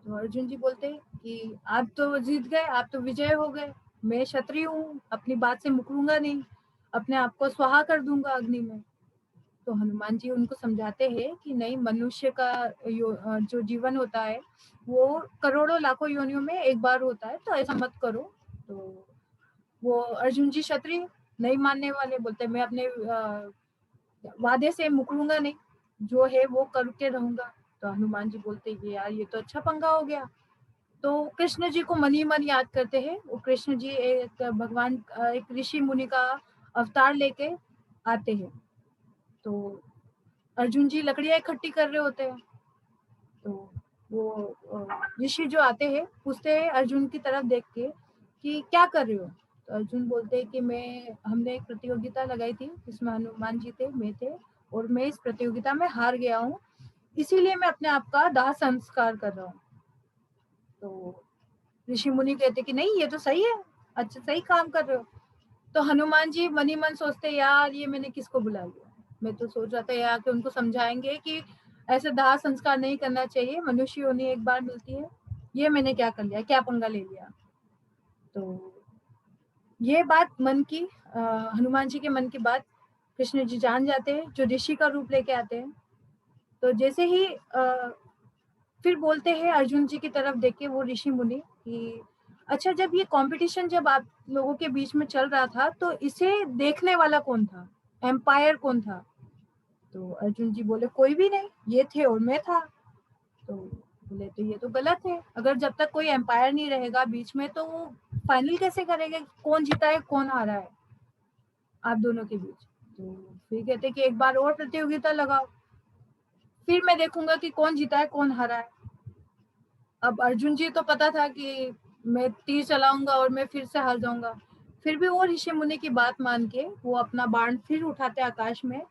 तो अर्जुन जी बोलते हैं कि आप तो जीत गए, आप तो विजय हो गए, मैं क्षत्रिय हूँ, अपनी बात से मुकरूंगा नहीं, अपने आप को स्वाहा कर दूंगा अग्नि में। तो हनुमान जी उनको समझाते हैं कि नहीं, मनुष्य का जो जीवन होता है वो करोड़ों लाखों योनियों में एक बार होता है, तो ऐसा मत करो। तो वो अर्जुन जी क्षत्रिय नहीं मानने वाले, बोलते मैं अपने वादे से मुकरूंगा नहीं, जो है वो करके रहूंगा। तो हनुमान जी बोलते हैं यार ये तो अच्छा पंगा हो गया। तो कृष्ण जी को मन ही मन याद करते हैं। वो कृष्ण जी एक भगवान एक ऋषि मुनि का अवतार लेके आते हैं। तो अर्जुन जी लकड़ियां इकट्ठी कर रहे होते हैं। तो वो ऋषि जो आते हैं पूछते हैं अर्जुन की तरफ देख के कि क्या कर रहे हो। तो अर्जुन बोलते हैं कि हमने एक प्रतियोगिता लगाई थी जिसमें हनुमान जी थे, मैं थे, और मैं इस प्रतियोगिता में हार गया हूँ, इसीलिए मैं अपने आप का दाह संस्कार कर रहा हूँ। तो ऋषि मुनि कहते कि नहीं ये तो सही है, अच्छा सही काम कर रहे हो। तो हनुमान जी मन ही मन सोचते यार ये मैंने किसको बुला लिया। मैं तो सोच रहा था यार कि उनको समझाएंगे कि ऐसे दाह संस्कार नहीं करना चाहिए, मनुष्य योनि एक बार मिलती है, ये मैंने क्या कर लिया, क्या पंगा ले लिया। तो ये बात मन की हनुमान जी के मन की बात कृष्ण जी जान जाते हैं, जो ऋषि का रूप लेके आते हैं। तो जैसे ही फिर बोलते हैं अर्जुन जी की तरफ देख के वो ऋषि मुनि कि अच्छा जब ये कंपटीशन जब आप लोगों के बीच में चल रहा था तो इसे देखने वाला कौन था, एम्पायर कौन था। तो अर्जुन जी बोले कोई भी नहीं, ये थे और मैं था। तो बोले तो ये तो गलत है, अगर जब तक कोई एम्पायर नहीं रहेगा बीच में तो वो फाइनल कैसे करेंगे कौन जीता है कौन हारा है आप दोनों के बीच। तो फिर कहते कि एक बार और प्रतियोगिता लगाओ, फिर मैं देखूंगा कि कौन जीता है कौन हारा है। अब अर्जुन जी तो पता था कि मैं तीर चलाऊंगा और मैं फिर से हार जाऊंगा, फिर भी वो ऋषि मुनि की बात मान के वो अपना बाण फिर उठाते आकाश में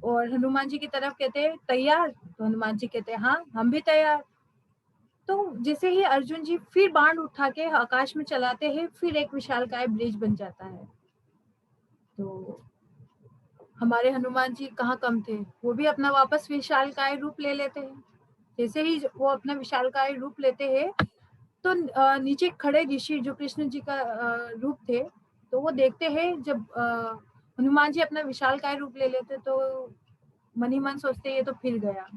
और हनुमान जी की तरफ कहते हैं तैयार। तो हनुमान जी कहते हैं हाँ हम भी तैयार। तो जैसे ही अर्जुन जी फिर बाण उठा के आकाश में चलाते हैं, फिर एक विशालकाय ब्रिज बन जाता है। तो हमारे हनुमान जी कहाँ कम थे, वो भी अपना वापस विशालकाय रूप ले लेते हैं। जैसे ही वो अपना विशालकाय रूप लेते हैं तो नीचे खड़े ऋषि जो कृष्ण जी का रूप थे, तो वो देखते हैं जब हनुमान जी अपना विशालकाय रूप ले लेते तो मन ही मन सोचते ये तो फिर गया,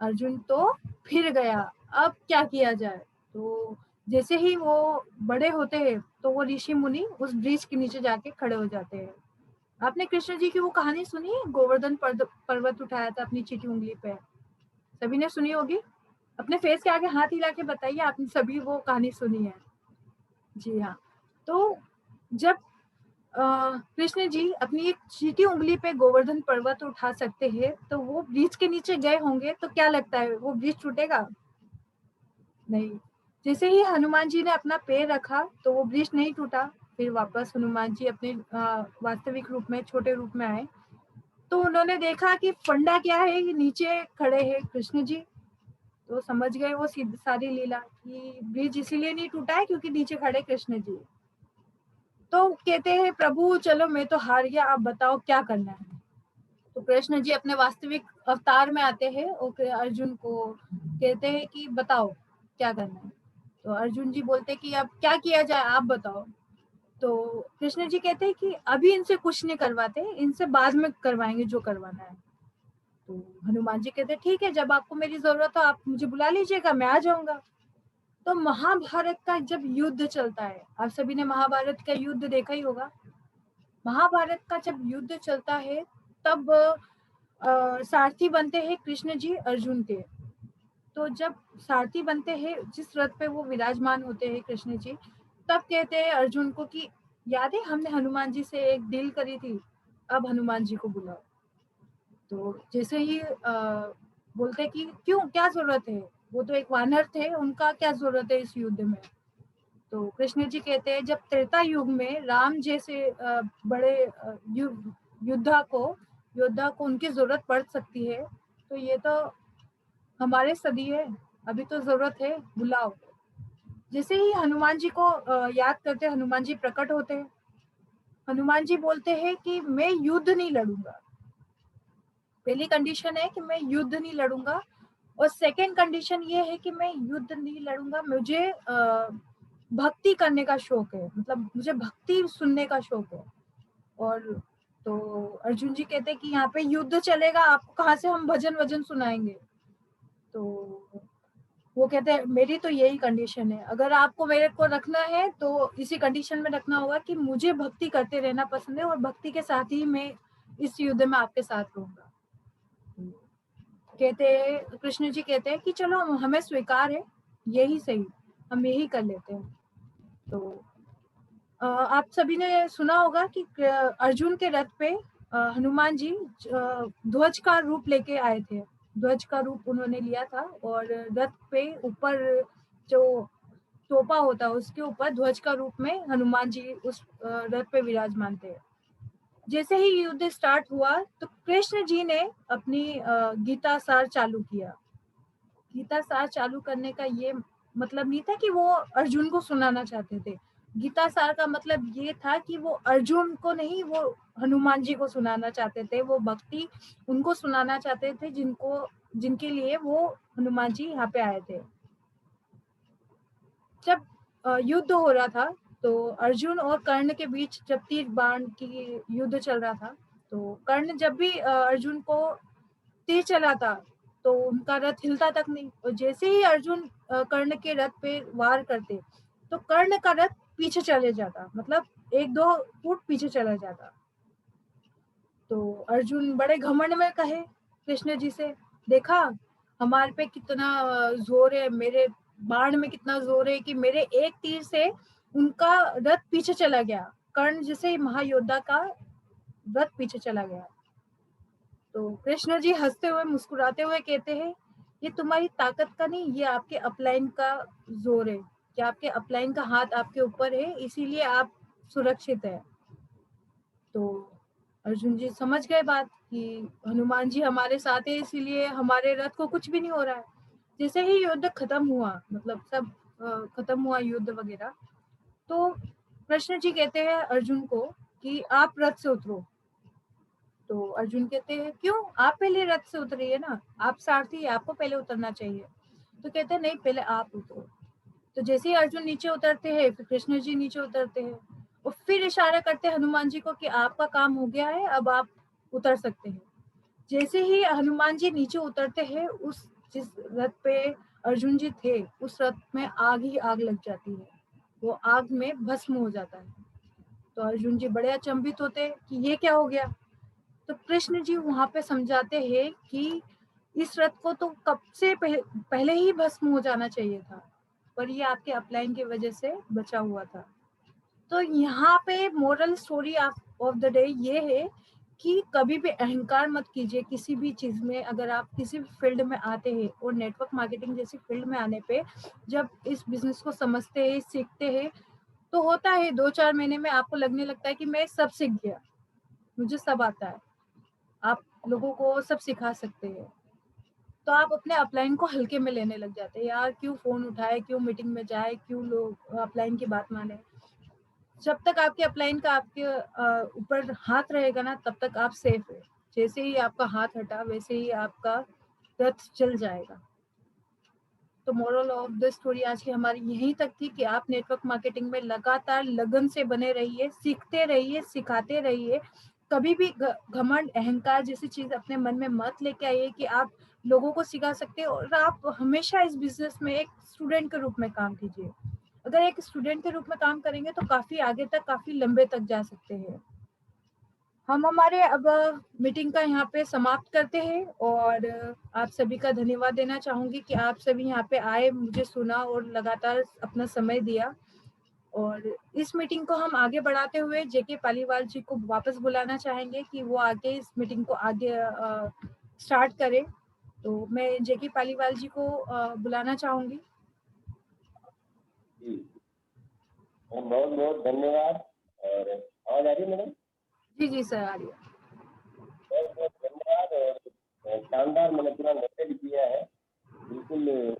अर्जुन तो फिर गया, अब क्या किया जाए। तो जैसे ही वो बड़े होते हैं तो वो ऋषि मुनि उस ब्रिज के नीचे जाके खड़े हो जाते हैं। आपने कृष्ण जी की वो कहानी सुनी है, गोवर्धन पर्वत उठाया था अपनी चीटी उंगली पे, सभी ने सुनी होगी। अपने फेस के आगे हाथ हिला के बताइए आपने सभी वो कहानी सुनी है। जी हाँ। तो जब कृष्ण जी अपनी एक चीटी उंगली पे गोवर्धन पर्वत उठा सकते हैं तो वो ब्रिज के नीचे गए होंगे तो क्या लगता है वो ब्रिज टूटेगा? नहीं। जैसे ही हनुमान जी ने अपना पैर रखा तो वो ब्रिज नहीं टूटा। फिर वापस हनुमान जी अपने वास्तविक रूप में छोटे रूप में आए तो उन्होंने देखा कि फंडा क्या है, कि नीचे खड़े हैं कृष्ण जी। तो समझ गए वो सारी लीला कि ब्रिज इसीलिए नहीं टूटा है क्योंकि नीचे खड़े कृष्ण जी। तो कहते हैं प्रभु चलो मैं तो हार गया, आप बताओ क्या करना है। तो कृष्ण जी अपने वास्तविक अवतार में आते हैं और अर्जुन को कहते हैं कि बताओ क्या करना है। तो अर्जुन जी बोलते हैं कि अब क्या किया जाए, आप बताओ। तो कृष्ण जी कहते हैं कि अभी इनसे कुछ नहीं करवाते, इनसे बाद में करवाएंगे जो करवाना है। तो हनुमान जी कहते हैं ठीक है, जब आपको मेरी जरूरत हो आप मुझे बुला लीजिएगा, मैं आ जाऊंगा। तो महाभारत का जब युद्ध चलता है, आप सभी ने महाभारत का युद्ध देखा ही होगा। महाभारत का जब युद्ध चलता है तब सारथी बनते हैं कृष्ण जी अर्जुन के। तो जब सारथी बनते हैं, जिस रथ पे वो विराजमान होते हैं कृष्ण जी, तब कहते हैं अर्जुन को कि याद है हमने हनुमान जी से एक डील करी थी, अब हनुमान जी को बुलाओ। तो जैसे ही बोलते कि क्यों, क्या जरूरत है, वो तो एक वानर थे, उनका क्या जरूरत है इस युद्ध में। तो कृष्ण जी कहते हैं जब त्रेता युग में राम जैसे बड़े योद्धा को उनकी जरूरत पड़ सकती है, तो ये तो हमारे सदी है, अभी तो जरूरत है, बुलाओ। जैसे ही हनुमान जी को याद करते, हनुमान जी प्रकट होते हैं। हनुमान जी बोलते हैं कि मैं युद्ध नहीं लड़ूंगा। पहली कंडीशन है कि मैं युद्ध नहीं लड़ूंगा, और सेकंड कंडीशन ये है कि मैं युद्ध नहीं लड़ूंगा, मुझे भक्ति करने का शौक है, मतलब मुझे भक्ति सुनने का शौक है। और तो अर्जुन जी कहते हैं कि यहाँ पे युद्ध चलेगा, आपको कहाँ से हम भजन वजन सुनाएंगे। तो वो कहते हैं मेरी तो यही कंडीशन है, अगर आपको मेरे को रखना है तो इसी कंडीशन में रखना होगा कि मुझे भक्ति करते रहना पसंद है, और भक्ति के साथ ही मैं इस युद्ध में आपके साथ रहूंगा। कहते कृष्ण जी कहते हैं कि चलो हमें स्वीकार है, यही सही, हम यही कर लेते हैं। तो आप सभी ने सुना होगा कि अर्जुन के रथ पे हनुमान जी ध्वज का रूप लेके आए थे। ध्वज का रूप उन्होंने लिया था, और रथ पे ऊपर जो तोपा होता है उसके ऊपर ध्वज का रूप में हनुमान जी उस रथ पे विराजमान थे। जैसे ही युद्ध स्टार्ट हुआ तो कृष्ण जी ने अपनी गीता सार चालू किया। गीता सार चालू करने का ये मतलब नहीं था कि वो अर्जुन को सुनाना चाहते थे। गीता सार का मतलब ये था कि वो अर्जुन को नहीं, वो हनुमान जी को सुनाना चाहते थे, वो भक्ति उनको सुनाना चाहते थे जिनके लिए वो हनुमान जी यहाँ पे आए थे। जब युद्ध हो रहा था तो अर्जुन और कर्ण के बीच जब तीर बाण की युद्ध चल रहा था, तो कर्ण जब भी अर्जुन को तीर चलाता तो उनका रथ हिलता तक नहीं, और जैसे ही अर्जुन कर्ण के रथ पे वार करते तो कर्ण का रथ पीछे चले जाता, मतलब 1-2 फुट पीछे चला जाता। तो अर्जुन बड़े घमंड में कहे कृष्ण जी से, देखा हमारे पे कितना जोर है, मेरे बाण में कितना जोर है कि मेरे एक तीर से उनका रथ पीछे चला गया, कर्ण जैसे महायोद्धा का रथ पीछे चला गया। तो कृष्ण जी हंसते हुए मुस्कुराते हुए कहते हैं ये तुम्हारी ताकत का नहीं, ये आपके अपलाइन का जोर है, कि आपके अपलाइन का हाथ आपके ऊपर है, इसीलिए आप सुरक्षित है। तो अर्जुन जी समझ गए बात कि हनुमान जी हमारे साथ है, इसीलिए हमारे रथ को कुछ भी नहीं हो रहा है। जैसे ही युद्ध खत्म हुआ, मतलब सब खत्म हुआ युद्ध वगैरह, तो कृष्ण जी कहते हैं अर्जुन को कि आप रथ से उतरो। तो अर्जुन कहते हैं क्यों, आप पहले रथ से उतरिए ना, आप सारथी, आपको पहले उतरना चाहिए। तो कहते हैं नहीं, पहले आप उतरो। तो जैसे ही अर्जुन नीचे उतरते हैं, फिर कृष्ण जी नीचे उतरते हैं, और फिर इशारा करते हैं हनुमान जी को कि आपका काम हो गया है, अब आप उतर सकते हैं। जैसे ही हनुमान जी नीचे उतरते हैं, उस जिस रथ पे अर्जुन जी थे उस रथ में आग ही आग लग जाती है, वो आग में भस्म हो जाता है। तो अर्जुन जी बड़े अचंभित होते हैं कि ये क्या हो गया। तो कृष्ण जी वहां पे समझाते हैं कि इस रथ को तो कब से पहले ही भस्म हो जाना चाहिए था, पर ये आपके अपलाइन की वजह से बचा हुआ था। तो यहाँ पे moral story of the day ये है कि कभी भी अहंकार मत कीजिए किसी भी चीज में। अगर आप किसी भी फील्ड में आते हैं, और नेटवर्क मार्केटिंग जैसी फील्ड में आने पे जब इस बिजनेस को समझते हैं, सीखते हैं, तो होता है 2-4 महीने में आपको लगने लगता है कि मैं सब सीख गया, मुझे सब आता है, आप लोगों को सब सिखा सकते हैं। तो आप अपने अपलाइन को हल्के में लेने लग जाते हैं, यार क्यों फोन उठाए, क्यों मीटिंग में जाए, क्यों लोग अपलाइन की बात माने। जब तक आपके अपलाइन का आपके ऊपर हाथ रहेगा ना, तब तक आप सेफ है। जैसे ही आपका हाथ हटा वैसे ही आपका रथ चल जाएगा। तो मोरल ऑफ द स्टोरी आज की हमारी यहीं तक थी कि आप नेटवर्क मार्केटिंग में लगातार लगन से बने रहिए, सीखते रहिए, सिखाते रहिए। कभी भी घमंड, अहंकार जैसी चीज अपने मन में मत लेके आइए कि आप लोगों को सिखा सकते हैं। और आप हमेशा इस बिजनेस में एक स्टूडेंट के रूप में काम कीजिए। अगर एक स्टूडेंट के रूप में काम करेंगे तो काफी आगे तक, काफी लंबे तक जा सकते हैं। हम हमारे अब मीटिंग का यहाँ पे समाप्त करते हैं और आप सभी का धन्यवाद देना चाहूंगी कि आप सभी यहाँ पे आए, मुझे सुना और लगातार अपना समय दिया। और इस मीटिंग को हम आगे बढ़ाते हुए जेके पालीवाल जी को वापस बुलाना चाहेंगे कि वो आगे इस मीटिंग को आगे स्टार्ट करें। तो मैं जेके पालीवाल जी को बुलाना चाहूंगी। जी, बहुत बहुत धन्यवाद। और आवाज आ रही है मैडम? जी जी सर, आ रही है। बहुत बहुत धन्यवाद। और शानदार मैंने पूरा मैसेज दिया है, बिल्कुल